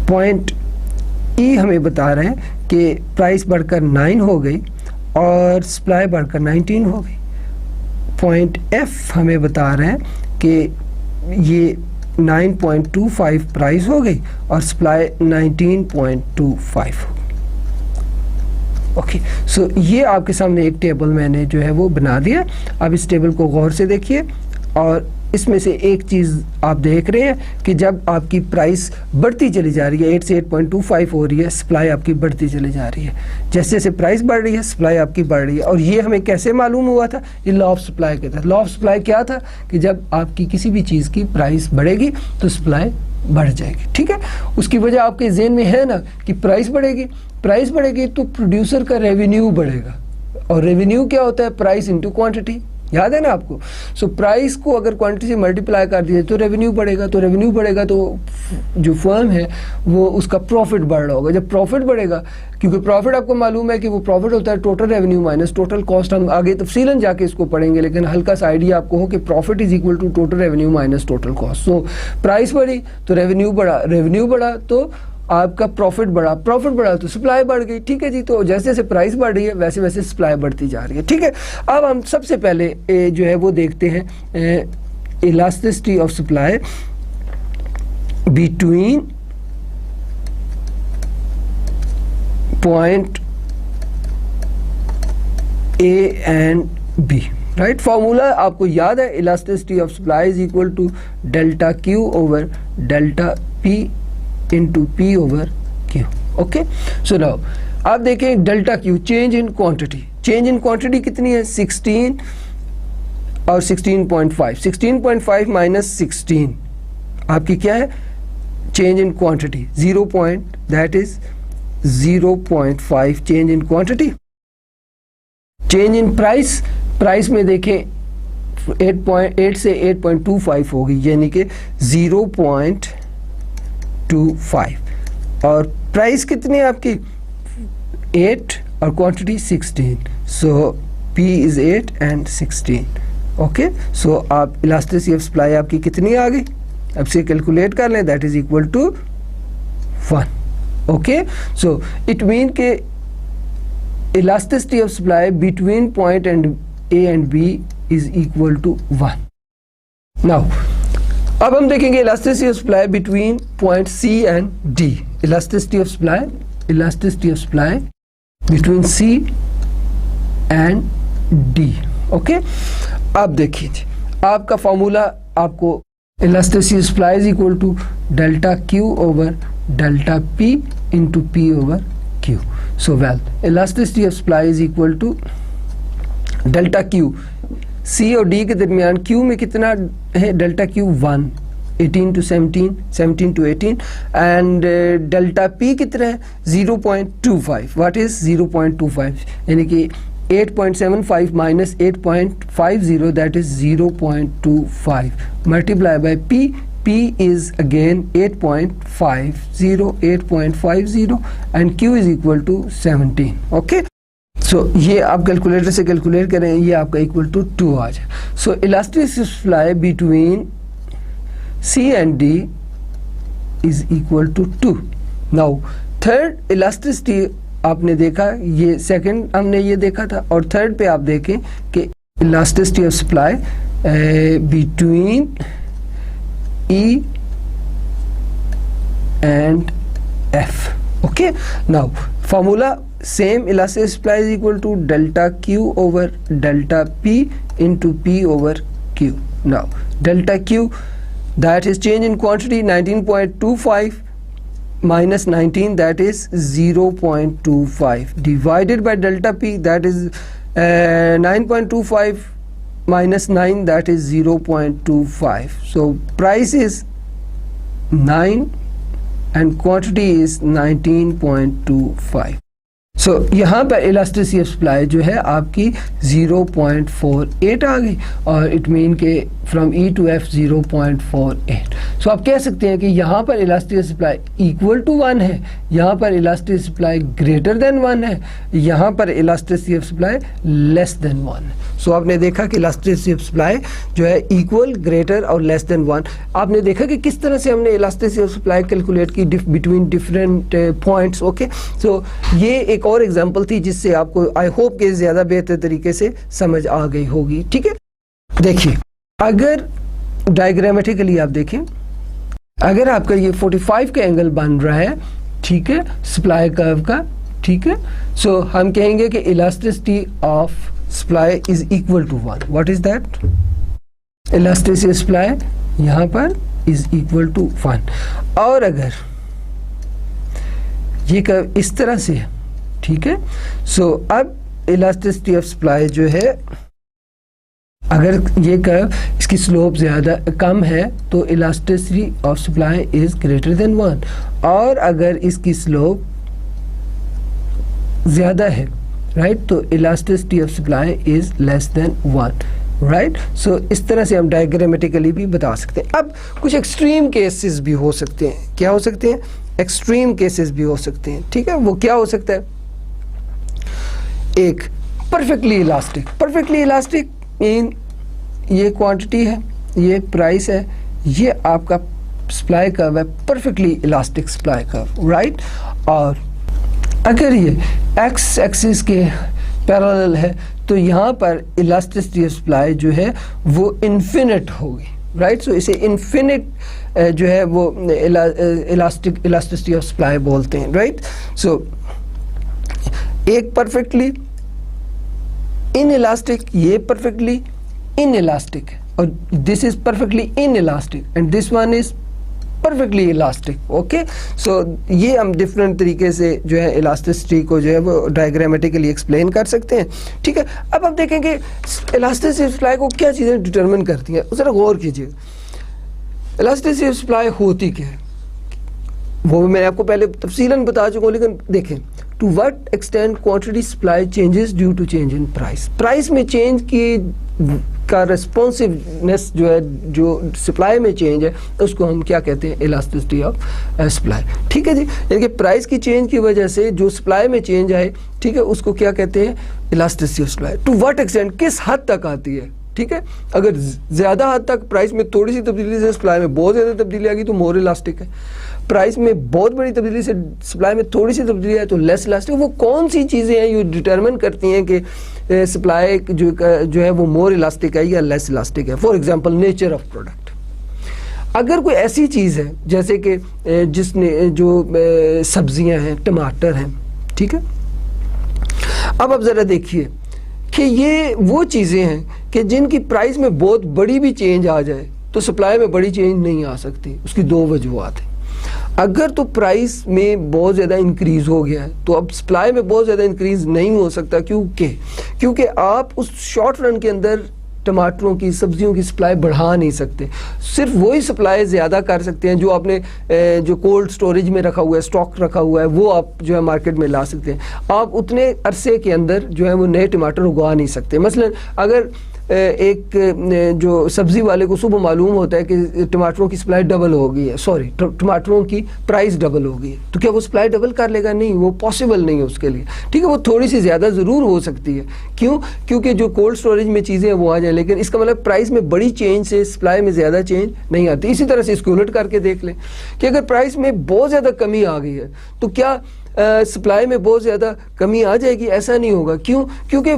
पॉइंट ई हमें बता रहे हैं कि प्राइस बढ़कर 9 हो गई और सप्लाई बढ़कर 19 हो गई। पॉइंट एफ हमें बता रहे हैं कि ये 9.25 प्राइस हो गई और सप्लाई 19.25 हो गई। ओके, सो ये आपके सामने एक टेबल मैंने जो है वो बना दिया। अब इस टेबल को गौर से देखिए और इसमें से एक चीज़ आप देख रहे हैं कि जब आपकी प्राइस बढ़ती चली जा रही है, 8 से 8.25 हो रही है, सप्लाई आपकी बढ़ती चली जा रही है। जैसे जैसे प्राइस बढ़ रही है सप्लाई आपकी बढ़ रही है। और ये हमें कैसे मालूम हुआ था? ये लॉ ऑफ सप्लाई के तहत। लॉ ऑफ सप्लाई क्या था कि जब आपकी किसी भी चीज़ की प्राइस बढ़ेगी तो सप्लाई बढ़ जाएगी। ठीक है, उसकी वजह आपके ज़हन में है ना कि प्राइस बढ़ेगी, प्राइस बढ़ेगी तो प्रोड्यूसर का रेवेन्यू बढ़ेगा। और रेवेन्यू क्या होता है? प्राइस इंटू क्वांटिटी, याद है ना आपको। सो प्राइस को अगर क्वांटिटी से मल्टीप्लाई कर दिया तो रेवेन्यू बढ़ेगा, तो रेवेन्यू बढ़ेगा तो जो फर्म है वो उसका प्रॉफिट बढ़ रहा होगा। जब प्रॉफिट बढ़ेगा, क्योंकि प्रॉफिट आपको मालूम है कि वो प्रॉफिट होता है total revenue minus total cost. हम आगे तफसीलन जाके इसको पढ़ेंगे, लेकिन हल्का सा आइडिया आपको हो कि profit is equal to total revenue minus total cost. So price बढ़ी तो रेवेन्यू बढ़ा, रेवेन्यू बढ़ा तो आपका प्रॉफिट बढ़ा, प्रॉफिट बढ़ा तो सप्लाई बढ़ गई। ठीक है जी, तो जैसे जैसे प्राइस बढ़ रही है वैसे वैसे सप्लाई बढ़ती जा रही है। ठीक है, अब हम सबसे पहले जो है वो देखते हैं elasticity of supply between point A and B. Right, formula आपको याद है, elasticity of supply is equal to delta Q over delta P into P over Q. Okay, so now आप देखें delta Q, change in quantity. Change in quantity कितनी है? 16 और 16.5। 16.5 minus 16 आपकी क्या है? Change in quantity 0 point, that is 0.5 change in quantity. Change in price, price में देखें 8 से 8.25 होगी, यानी कि 0.25। और प्राइस कितनी है आपकी? 8 और quantity 16। So P is 8 and 16। Okay, so आप इलास्टिसिटी ऑफ सप्लाई आपकी कितनी आ गई? अब से कैलकुलेट कर लें, that is equal to 1। Okay, so it mean के elasticity of supply between point and A and B is equal to 1। Now अब हम देखेंगे elasticity of supply between point C and D। Elasticity of supply, elasticity of supply between C and D। Okay, अब देखिए आपका formula, आपको elasticity of supply is equal to delta Q over delta P into P over Q। So well, elasticity of supply is equal to delta Q, C और D के दरमियान Q में कितना है? Delta Q 1, 18 to 17, 17 to 18, and delta P कितना है? 0.25। What is 0.25? यानी कि 8.75 minus 8.50, that is 0.25 multiply by P। P is again 8.50, 8.50 and Q is equal to 17. Okay, so ये आप कैलकुलेटर से कैलकुलेट करें, ये आपका इक्वल टू 2 आ जाए। So elasticity supply between C and D is equal to 2. Now third elasticity आपने देखा, ये सेकंड हमने ये देखा था, और थर्ड पे आप देखें कि elasticity of supply between E and F. Okay, now formula same, elastic supply is equal to delta Q over delta P into P over Q. Now delta Q, that is change in quantity 19.25 minus 19, that is 0.25 divided by delta P, that is 9.25 minus 9, that is 0.25. So price is 9 and quantity is 19.25. सो यहाँ पर elasticity of supply जो है आपकी 0.48 आ गई और it mean के from E to F 0.48। सो आप कह सकते हैं कि यहाँ पर इलास्टिसिटी सप्लाई इक्वल टू 1 है, यहाँ पर इलास्टिसिटी सप्लाई ग्रेटर देन 1 है, यहाँ पर elasticity of supply less than 1। सो आपने देखा कि इलास्टिसिटी ऑफ सप्लाई जो है इक्वल, ग्रेटर और लेस देन 1। आपने देखा कि किस तरह से हमने इलास्टिसिटी ऑफ सप्लाई कैलकुलेट की between different points. Okay, so ये एक और एग्जांपल थी जिससे आपको आई होप के ज़्यादा बेहतर तरीके से समझ आ गई होगी। ठीक है, देखिए अगर डायग्रामेटिकली आप देखें, अगर आपका ये 45 का एंगल बन रहा है, ठीक है, सप्लाई कर्व का, ठीक है, सो हम कहेंगे कि elasticity of supply is equal to 1। What is that? Elasticity supply यहाँ पर इज इक्वल टू 1। और अगर ये कर्व इस तरह से है, ठीक है, सो अब इलास्टिसिटी ऑफ सप्लाई जो है, अगर ये कर्व इसकी स्लोप ज़्यादा कम है तो elasticity of supply is greater than 1, और अगर इसकी स्लोप ज़्यादा है, राइट, तो elasticity of supply is less than 1, right. So इस तरह से हम डायग्रामेटिकली भी बता सकते हैं। अब कुछ एक्सट्रीम केसेस भी हो सकते हैं। क्या हो सकते हैं? एक्सट्रीम केसेस भी हो सकते हैं। ठीक है, वो क्या हो सकता है? एक परफेक्टली इलास्टिक मीन ये क्वांटिटी है, ये प्राइस है, ये आपका सप्लाई कर्व है, perfectly elastic supply curve, right. और अगर ये एक्स एक्सिस के पैरेलल है तो यहाँ पर इलास्टिसिटी ऑफ सप्लाई जो है वो इन्फिनिट होगी, राइट। सो इसे इन्फिनिट जो है वो इलास्टिसिटी ऑफ सप्लाई बोलते हैं, राइट। सो एक परफेक्टली इनइलास्टिक, ये परफेक्टली इनइलास्टिक है, और this is perfectly inelastic and this one is perfectly elastic. Okay, so ये हम डिफरेंट तरीके से जो है इलास्टिसिटी को जो है वो डायग्रामेटिकली एक्सप्लेन कर सकते हैं। ठीक है, अब हम देखेंगे इलास्टिसिटी सप्लाई को क्या चीज़ें डिटरमिन करती हैं, ज़रा गौर कीजिए। इलास्टिसिटी सप्लाई होती क्या है वो मैं आपको पहले तफसीलन बता चुका हूँ, लेकिन देखें to what extent quantity supply changes due to change in price. Price में चेंज की का रेस्पॉन्सिवनेस जो है, जो सप्लाई में चेंज है, उसको हम क्या कहते हैं? Elasticity of supply. ठीक है जी, यानी कि प्राइस की चेंज की वजह से जो सप्लाई में चेंज आए, ठीक है, उसको क्या कहते हैं? Elasticity of supply. To what extent, किस हद तक आती है? ठीक है, अगर ज़्यादा हद तक प्राइस में थोड़ी सी तब्दीली से सप्लाई में बहुत ज़्यादा तब्दीली आ गई तो मोर इलास्टिक है। प्राइस में बहुत बड़ी तब्दीली से सप्लाई में थोड़ी सी तब्दीली है तो लेस इलास्टिक। वो कौन सी चीज़ें हैं जो डिटरमिन करती हैं कि सप्लाई जो है वो मोर इलास्टिक है या लेस इलास्टिक है? For example nature of product. अगर कोई ऐसी चीज़ है जैसे कि जिसने जो सब्जियां हैं, टमाटर हैं, ठीक है, अब आप ज़रा देखिए कि ये वो चीज़ें हैं कि जिनकी प्राइस में बहुत बड़ी भी चेंज आ जाए तो सप्लाई में बड़ी चेंज नहीं आ सकती। उसकी दो वजूहत हैं। अगर तो प्राइस में बहुत ज़्यादा इंक्रीज़ हो गया है तो अब सप्लाई में बहुत ज़्यादा इंक्रीज़ नहीं हो सकता। क्योंकि आप उस शॉर्ट रन के अंदर टमाटरों की, सब्जियों की सप्लाई बढ़ा नहीं सकते। सिर्फ वही सप्लाई ज़्यादा कर सकते हैं जो आपने जो कोल्ड स्टोरेज में रखा हुआ है, स्टॉक रखा हुआ है, वो आप जो है मार्केट में ला सकते हैं। आप उतने अरसे के अंदर जो है वो नए टमाटर उगा नहीं सकते। मसलन अगर एक जो सब्ज़ी वाले को सुबह मालूम होता है कि टमाटरों की सप्लाई डबल हो गई है, सॉरी टमाटरों की प्राइस डबल हो गई है, तो क्या वो सप्लाई डबल कर लेगा? नहीं, वो पॉसिबल नहीं है उसके लिए। ठीक है, वो थोड़ी सी ज़्यादा ज़रूर हो सकती है। क्यों? क्योंकि जो कोल्ड स्टोरेज में चीज़ें हैं वो आ जाए, लेकिन इसका मतलब प्राइस में बड़ी चेंज से सप्लाई में ज़्यादा चेंज नहीं आती। इसी तरह से इसको उलट करके देख लें कि अगर प्राइस में बहुत ज़्यादा कमी आ गई है तो क्या सप्लाई में बहुत ज़्यादा कमी आ जाएगी? ऐसा नहीं होगा। क्यों? क्योंकि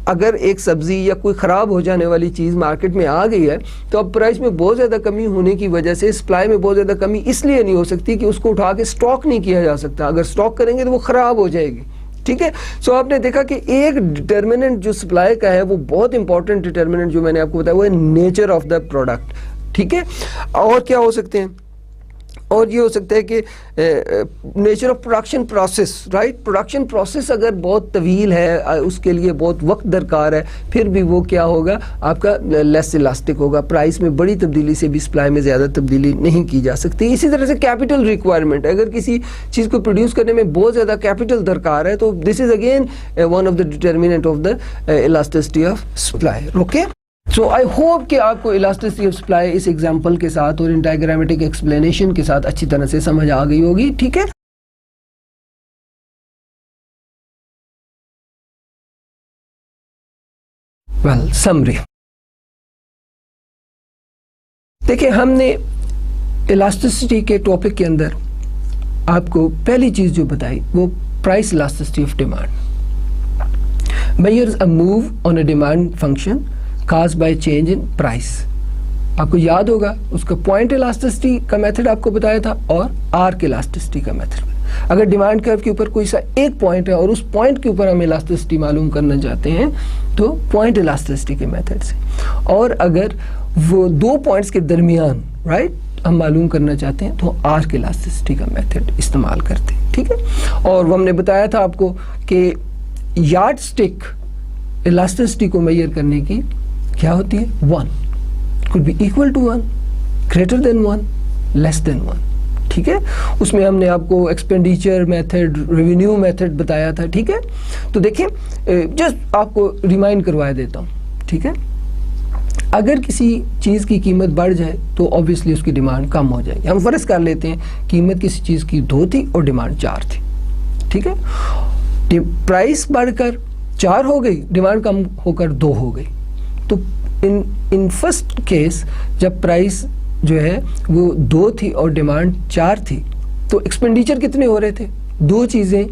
अगर एक सब्ज़ी या कोई ख़राब हो जाने वाली चीज़ मार्केट में आ गई है तो अब प्राइस में बहुत ज़्यादा कमी होने की वजह से सप्लाई में बहुत ज़्यादा कमी इसलिए नहीं हो सकती कि उसको उठा के स्टॉक नहीं किया जा सकता। अगर स्टॉक करेंगे तो वो ख़राब हो जाएगी। ठीक है, सो आपने देखा कि एक डिटर्मिनेंट जो सप्लाई का है वो बहुत इंपॉर्टेंट डिटर्मिनेंट जो मैंने आपको बताया वो है नेचर ऑफ द प्रोडक्ट। ठीक है, और क्या हो सकते हैं? और ये हो सकता है कि nature of production process, right, production process अगर बहुत तवील है, उसके लिए बहुत वक्त दरकार है, फिर भी वो क्या होगा, आपका लेस इलास्टिक होगा। प्राइस में बड़ी तब्दीली से भी सप्लाई में ज़्यादा तब्दीली नहीं की जा सकती। इसी तरह से कैपिटल रिक्वायरमेंट, अगर किसी चीज़ को प्रोड्यूस करने में बहुत ज़्यादा कैपिटल दरकार है, तो this is again one of the determinant of the elasticity of supply. Okay, so I hope कि आपको इलास्टिसिटी ऑफ सप्लाई इस एग्जांपल के साथ और इन डायग्रामेटिक एक्सप्लेनेशन के साथ अच्छी तरह से समझ आ गई होगी। ठीक है, वेल समरी देखिए, हमने इलास्टिसिटी के टॉपिक के अंदर आपको पहली चीज जो बताई वो price elasticity of demand measures a move on a demand function caused by change in price। आपको याद होगा उसका पॉइंट इलास्टिसिटी का मेथड आपको बताया था और आर्क इलास्टिसिटी का मेथड। अगर डिमांड कर्व के ऊपर कोई सा एक पॉइंट है और उस पॉइंट के ऊपर हम इलास्टिसिटी मालूम करना चाहते हैं तो पॉइंट इलास्टिसिटी के मेथड से, और अगर वो दो पॉइंट्स के दरमियान, राइट, हम मालूम करना चाहते हैं तो आर्क इलास्टिसिटी का मेथड इस्तेमाल करते हैं। ठीक है, और वो हमने बताया था आपको कि यार्ड स्टिक इलास्टिसिटी को मेजर करने की क्या होती है, 1 could be equal to 1, greater than 1, less than 1। ठीक है, उसमें हमने आपको एक्सपेंडिचर मेथड, रेवेन्यू मेथड बताया था। ठीक है, तो देखिए जस्ट आपको रिमाइंड करवा देता हूँ। ठीक है, अगर किसी चीज़ की कीमत बढ़ जाए तो ऑब्वियसली उसकी डिमांड कम हो जाएगी। हम फर्ज कर लेते हैं कीमत किसी चीज़ की 2 थी और डिमांड 4 थी। ठीक है, प्राइस बढ़कर 4 हो गई, डिमांड कम होकर 2 हो गई। तो इन फर्स्ट केस जब प्राइस जो है वो 2 थी और डिमांड 4 थी तो एक्सपेंडिचर कितने हो रहे थे, 2 चीज़ें,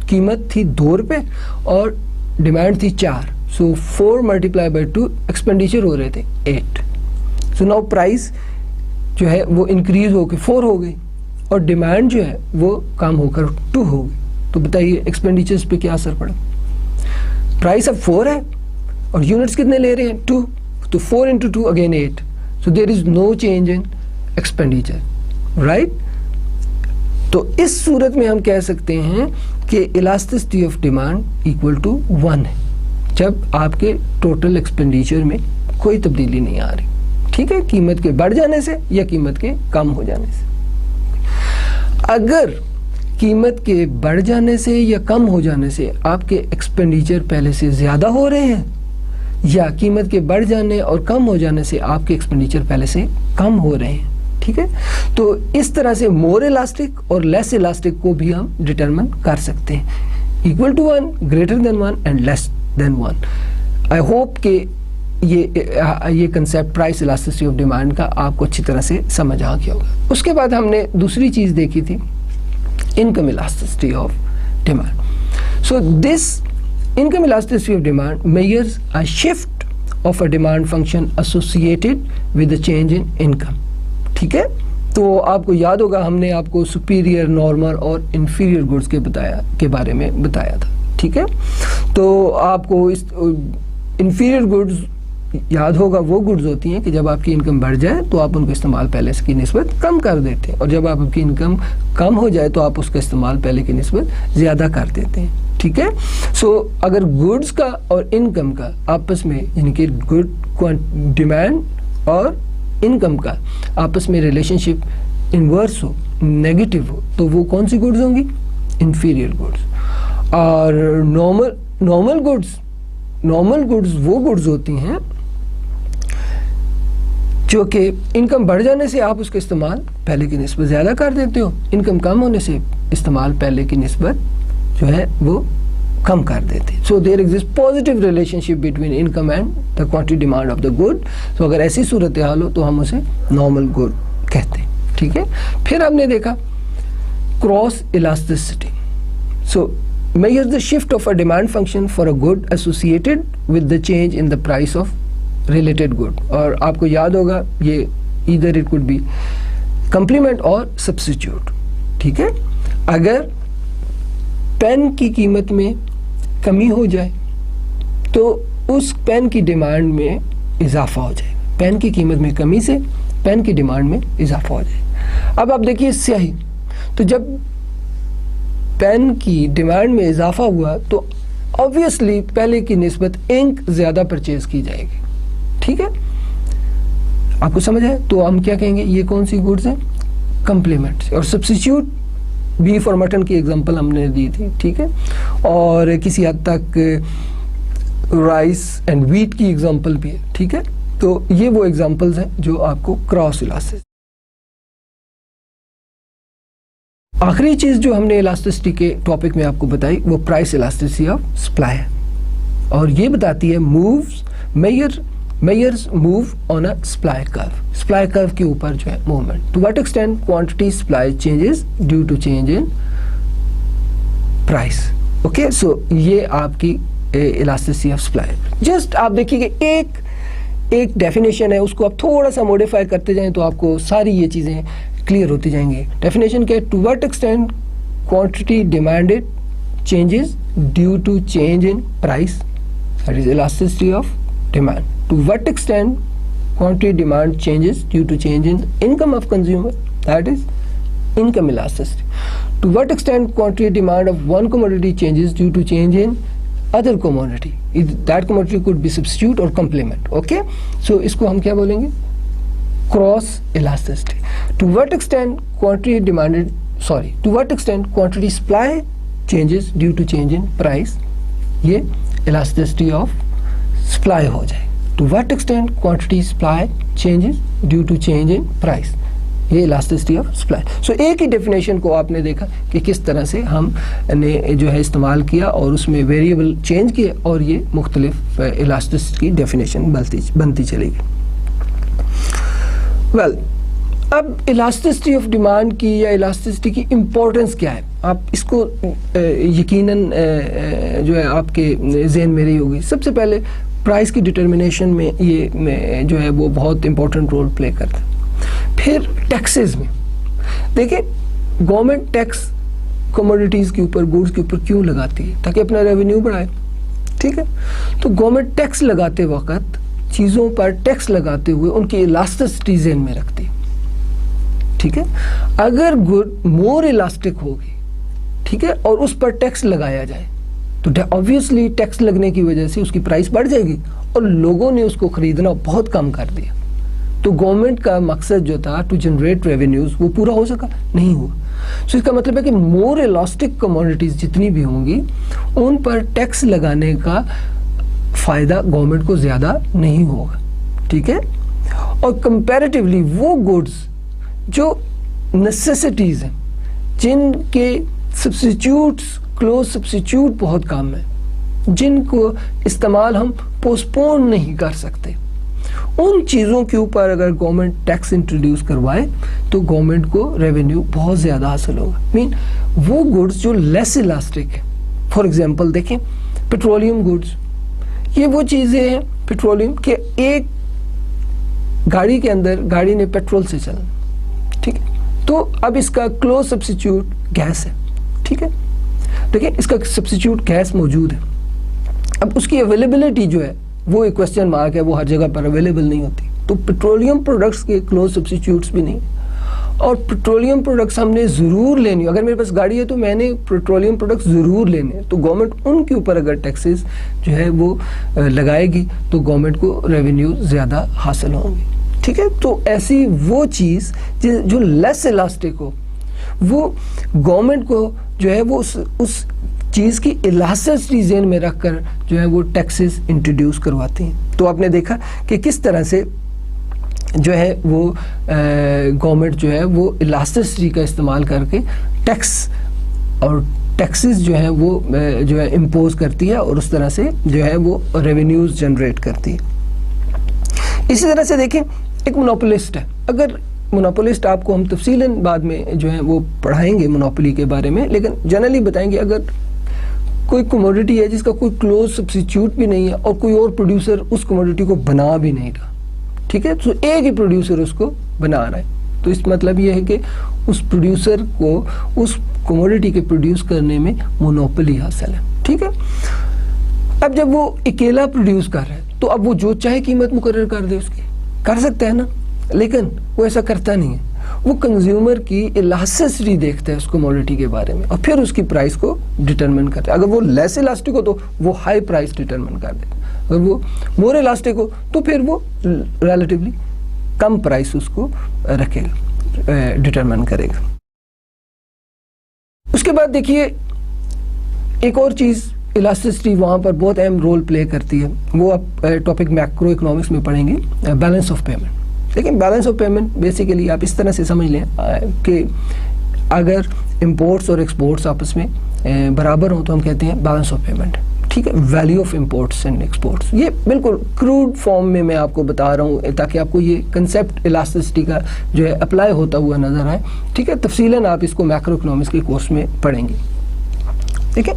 कीमत थी 2 रुपये और डिमांड थी 4, सो 4 मल्टीप्लाई बाई 2 एक्सपेंडिचर हो रहे थे 8। सो नाउ प्राइस जो है वो इंक्रीज होकर 4 हो गई और डिमांड जो है वो कम होकर 2 हो गई। तो बताइए एक्सपेंडिचर्स पे क्या असर पड़ा। प्राइस अब 4 है और यूनिट्स कितने ले रहे हैं, 2, तो 4 into 2 again 8, so there is no change in expenditure, right. तो इस सूरत में हम कह सकते हैं कि elasticity of demand equal to 1 है जब आपके टोटल एक्सपेंडिचर में कोई तब्दीली नहीं आ रही। ठीक है, कीमत के बढ़ जाने से या कीमत के कम हो जाने से। अगर कीमत के बढ़ जाने से या कम हो जाने से आपके एक्सपेंडिचर पहले से ज़्यादा हो रहे हैं या कीमत के बढ़ जाने और कम हो जाने से आपके एक्सपेंडिचर पहले से कम हो रहे हैं, ठीक है, तो इस तरह से मोर इलास्टिक और लेस इलास्टिक को भी हम डिटरमिन कर सकते हैं। Equal to 1, greater than 1 and less than 1। I hope कि ये concept price elasticity of demand का आपको अच्छी तरह से समझ आ गया होगा। उसके बाद हमने दूसरी चीज़ देखी थी, income elasticity of demand. So this income elasticity of demand measures a shift of a demand function associated with the change in income. ठीक है, तो आपको याद होगा हमने आपको सुपीरियर, नॉर्मल और इंफीरियर गुड्स के बारे में बताया था। ठीक है, तो आपको इस इंफीरियर गुड्स याद होगा, वो गुड्स होती हैं कि जब आपकी इनकम बढ़ जाए तो आप उनको इस्तेमाल पहले की निस्बत कम कर देते हैं, और जब आपकी इनकम कम हो जाए तो आप उसका इस्तेमाल पहले की निस्बत ज़्यादा कर देते हैं। ठीक है, सो अगर गुड्स का और इनकम का आपस में, यानी कि गुड डिमांड और इनकम का आपस में रिलेशनशिप इन्वर्स हो, नेगेटिव हो, तो वो कौन सी गुड्स होंगी, इंफीरियर गुड्स। और नॉर्मल गुड्स वो गुड्स होती हैं जो कि इनकम बढ़ जाने से आप उसका इस्तेमाल पहले की निस्बत ज़्यादा कर देते हो, इनकम कम होने से इस्तेमाल पहले की निस्बत जो है वो कम कर देते हैं। So there exist positive relationship between income and the quantity demand of the good. So अगर ऐसी सूरत हाल हो तो हम उसे नॉर्मल गुड कहते हैं। ठीक है, फिर हमने देखा cross elasticity. So measures the shift of a demand function for a good associated with the change in the price of related good। और आपको याद होगा ये either it could be complement और substitute। ठीक है, अगर पेन की कीमत में कमी हो जाए तो उस पेन की डिमांड में इजाफा हो जाए, पेन की कीमत में कमी से पेन की डिमांड में इजाफा हो जाए। अब आप देखिए स्याही, तो जब पेन की डिमांड में इजाफा हुआ तो ऑब्वियसली पहले की निस्बत इंक ज़्यादा परचेज की जाएगी, ठीक है, आपको समझ है। तो हम क्या कहेंगे, ये कौन सी गुड्स हैं, कंप्लीमेंट्स। और सब्स्टिट्यूट बीफ और मटन की एग्जांपल हमने दी थी, ठीक है, और किसी हद तक राइस एंड व्हीट की एग्जांपल भी है, ठीक है। तो ये वो एग्जांपल्स हैं जो आपको क्रॉस इलास्टिसिटी। आखिरी चीज जो हमने इलास्टिसिटी के टॉपिक में आपको बताई वो प्राइस इलास्टिसिटी ऑफ सप्लाई है, और ये बताती है measures move on a supply curve, supply curve के ऊपर जो है movement. To what extent quantity supply changes due to change in price. Okay, so ये आपकी इलास्टिसिटी ऑफ सप्लाई। जस्ट आप देखिए एक डेफिनेशन है, उसको आप थोड़ा सा मॉडिफाई करते जाएं तो आपको सारी ये चीज़ें क्लियर होती जाएंगी। डेफिनेशन क्या है, to what extent quantity demanded changes due to change in price, that is elasticity of demand. To what extent quantity demand changes due to change in income of consumer, that is income elasticity. To what extent quantity demand of one commodity changes due to change in other commodity, that commodity could be substitute or complement. Okay, so इसको हम क्या बोलेंगे, cross elasticity. To what extent to what extent quantity supply changes due to change in price, ये elasticity of supply हो जाए। To what extent quantity supply changes due to change in price, ये elasticity of supply. सो एक ही definition को आपने देखा कि किस तरह से हमने जो है इस्तेमाल किया और उसमें वेरिएबल चेंज किए और ये मुख्तलिफ इलास्टिसिटी की डेफिनेशन बनती चलेगी। वेल, अब इलास्टिसिटी ऑफ डिमांड की या इलास्टिसिटी की इम्पोर्टेंस क्या है, आप इसको यकीनन जो है आपके ज़हन में रही होगी। सबसे पहले प्राइस की डिटर्मिनेशन में ये जो है वो बहुत इंपॉर्टेंट रोल प्ले करता है। फिर टैक्सेस में देखिए, गवर्नमेंट टैक्स कमोडिटीज़ के ऊपर, गुड्स के ऊपर क्यों लगाती है, ताकि अपना रेवेन्यू बढ़ाए, ठीक है। तो गवर्नमेंट टैक्स लगाते वक्त चीज़ों पर टैक्स लगाते हुए उनकी इलास्टिसिटी ज़हन में रखती है, ठीक है। अगर गुड मोर इलास्टिक होगी, ठीक है, और उस पर टैक्स लगाया जाए तो ऑब्वियसली टैक्स लगने की वजह से उसकी प्राइस बढ़ जाएगी और लोगों ने उसको खरीदना बहुत कम कर दिया। तो गवर्नमेंट का मकसद जो था टू जनरेट रेवेन्यूज, वो पूरा हो सका नहीं हुआ। सो इसका मतलब है कि मोर इलास्टिक कमोडिटीज जितनी भी होंगी उन पर टैक्स लगाने का फायदा गवर्नमेंट को ज्यादा नहीं होगा, ठीक है। और कंपैरेटिवली वो गुड्स जो नेसेसिटीज हैं, जिनके सब्स्टिट्यूट्स, क्लोज सब्स्टिट्यूट बहुत कम है, जिनको इस्तेमाल हम पोस्टपोन नहीं कर सकते, उन चीज़ों के ऊपर अगर गवर्नमेंट टैक्स इंट्रोड्यूस करवाए तो गवर्नमेंट को रेवेन्यू बहुत ज़्यादा हासिल होगा। मीन वो गुड्स जो लेस इलास्टिक है, फॉर एग्जांपल देखें पेट्रोलियम गुड्स, ये वो चीज़ें हैं पेट्रोलियम के, एक गाड़ी के अंदर गाड़ी ने पेट्रोल से चलना, ठीक है, तो अब इसका क्लोज सब्स्टिट्यूट गैस है, ठीक है। देखिए इसका सब्स्टिट्यूट गैस मौजूद है, अब उसकी अवेलेबिलिटी जो है वो एक क्वेश्चन मार्क है, वो हर जगह पर अवेलेबल नहीं होती। तो पेट्रोलियम प्रोडक्ट्स के क्लोज सब्स्टिट्यूट्स भी नहीं, और पेट्रोलियम प्रोडक्ट्स हमने ज़रूर लेनी, अगर मेरे पास गाड़ी है तो मैंने पेट्रोलियम प्रोडक्ट्स ज़रूर लेने, तो गवर्नमेंट उनके ऊपर अगर टैक्सेस जो है वो लगाएगी तो गवर्नमेंट को रेवेन्यू ज़्यादा हासिल होंगे, ठीक है। तो ऐसी वो चीज़ जो लेस इलास्टिक हो, वो गवर्नमेंट को जो है वो उस चीज़ की इलास्टिसिटी ज़हन में रखकर जो है वो टैक्सेस इंट्रोड्यूस करवाती हैं। तो आपने देखा कि किस तरह से जो है वो गवर्नमेंट जो है वो इलास्टिसिटी का इस्तेमाल करके टैक्स और टैक्सेस जो है वो जो है इम्पोज करती है और उस तरह से जो है वो रेवेन्यूज़ जनरेट करती है। इसी तरह से देखें एक मोनोपोलिस्ट है, अगर मोनोपोलिस्ट आपको हम तफसीलन बाद में जो है वो पढ़ाएंगे मोनोपोली के बारे में, लेकिन जनरली बताएंगे अगर कोई कमोडिटी है जिसका कोई क्लोज सब्स्टिट्यूट भी नहीं है और कोई और प्रोड्यूसर उस कमोडिटी को बना भी नहीं रहा, ठीक है, तो एक ही प्रोड्यूसर उसको बना रहा है, तो इस मतलब ये है कि उस प्रोड्यूसर को उस कमोडिटी के प्रोड्यूस करने में मोनोपोली हासिल है, ठीक है। अब जब वो अकेला प्रोड्यूस कर रहा है तो अब वो जो चाहे कीमत मुकर्रर कर दे उसकी, कर सकता है ना, लेकिन वो ऐसा करता नहीं है। वो कंज्यूमर की इलास्टिसिटी देखता है उस कमोडिटी के बारे में और फिर उसकी प्राइस को डिटरमिन करता है। अगर वो लेस इलास्टिक हो तो वो हाई प्राइस डिटरमिन कर देता है, अगर वो मोर इलास्टिक हो तो फिर वो रिलेटिवली कम प्राइस उसको रखेगा, डिटरमिन करेगा। उसके बाद देखिए एक और चीज़ इलास्टिसिटी वहाँ पर बहुत अहम रोल प्ले करती है, वो आप टॉपिक मैक्रो इकोनॉमिक्स में पढ़ेंगे, बैलेंस ऑफ पेमेंट। लेकिन बैलेंस ऑफ पेमेंट बेसिकली आप इस तरह से समझ लें कि अगर इंपोर्ट्स और एक्सपोर्ट्स आपस में बराबर हों तो हम कहते हैं बैलेंस ऑफ पेमेंट, ठीक है। Value of imports and exports, ये बिल्कुल क्रूड फॉर्म में मैं आपको बता रहा हूँ ताकि आपको ये कंसेप्ट इलास्टिसिटी का जो है अप्लाई होता हुआ नजर आए, ठीक है। तफसीलन आप इसको मैक्रो इकोनॉमिक्स के कोर्स में पढ़ेंगे, ठीक है।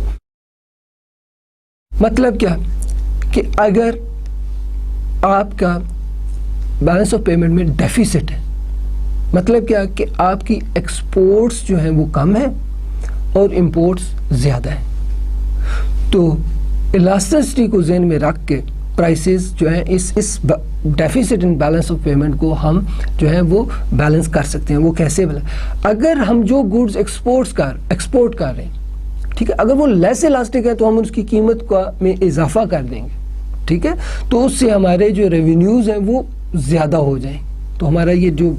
मतलब क्या कि अगर आपका बैलेंस ऑफ पेमेंट में डेफिसिट है, मतलब क्या कि आपकी एक्सपोर्ट्स जो हैं वो कम है और इंपोर्ट्स ज़्यादा है, तो इलास्टिसिटी को ज़हन में रख के प्राइसेस जो है इस deficit in balance of payment को हम जो है वो बैलेंस कर सकते हैं। वो कैसे अगर हम जो गुड्स एक्सपोर्ट कर रहे हैं, ठीक है, अगर वो लेस इलास्टिक है तो हम उसकी कीमत का में इजाफा कर देंगे, ठीक है, तो उससे हमारे जो रेवेन्यूज़ हैं वो ज़्यादा हो जाएं, तो हमारा ये जो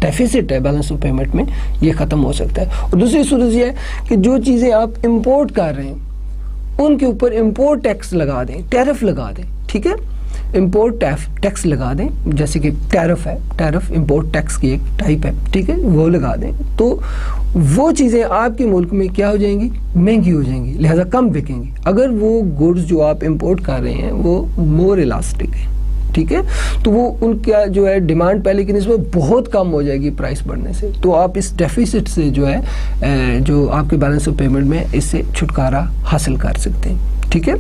डेफिसिट है बैलेंस ऑफ पेमेंट में ये ख़त्म हो सकता है। और दूसरी सूरत ये है कि जो चीज़ें आप इंपोर्ट कर रहे हैं उनके ऊपर इंपोर्ट टैक्स लगा दें, टैरिफ लगा दें, ठीक है, इंपोर्ट टैक्स लगा दें, जैसे कि टैरिफ है, टैरिफ इंपोर्ट टैक्स की एक टाइप है, ठीक है, वो लगा दें, तो वो चीज़ें आपके मुल्क में क्या हो जाएंगी, महंगी हो जाएंगी, लिहाजा कम बिकेंगी। अगर वो गुड्स जो आप इंपोर्ट कर रहे हैं वो मोर इलास्टिक है, ठीक है, तो वो उनका जो है डिमांड पहले की निस्बत बहुत कम हो जाएगी प्राइस बढ़ने से, तो आप इस डेफिसिट से जो है जो आपके बैलेंस ऑफ पेमेंट में इससे छुटकारा हासिल कर सकते हैं, ठीक है।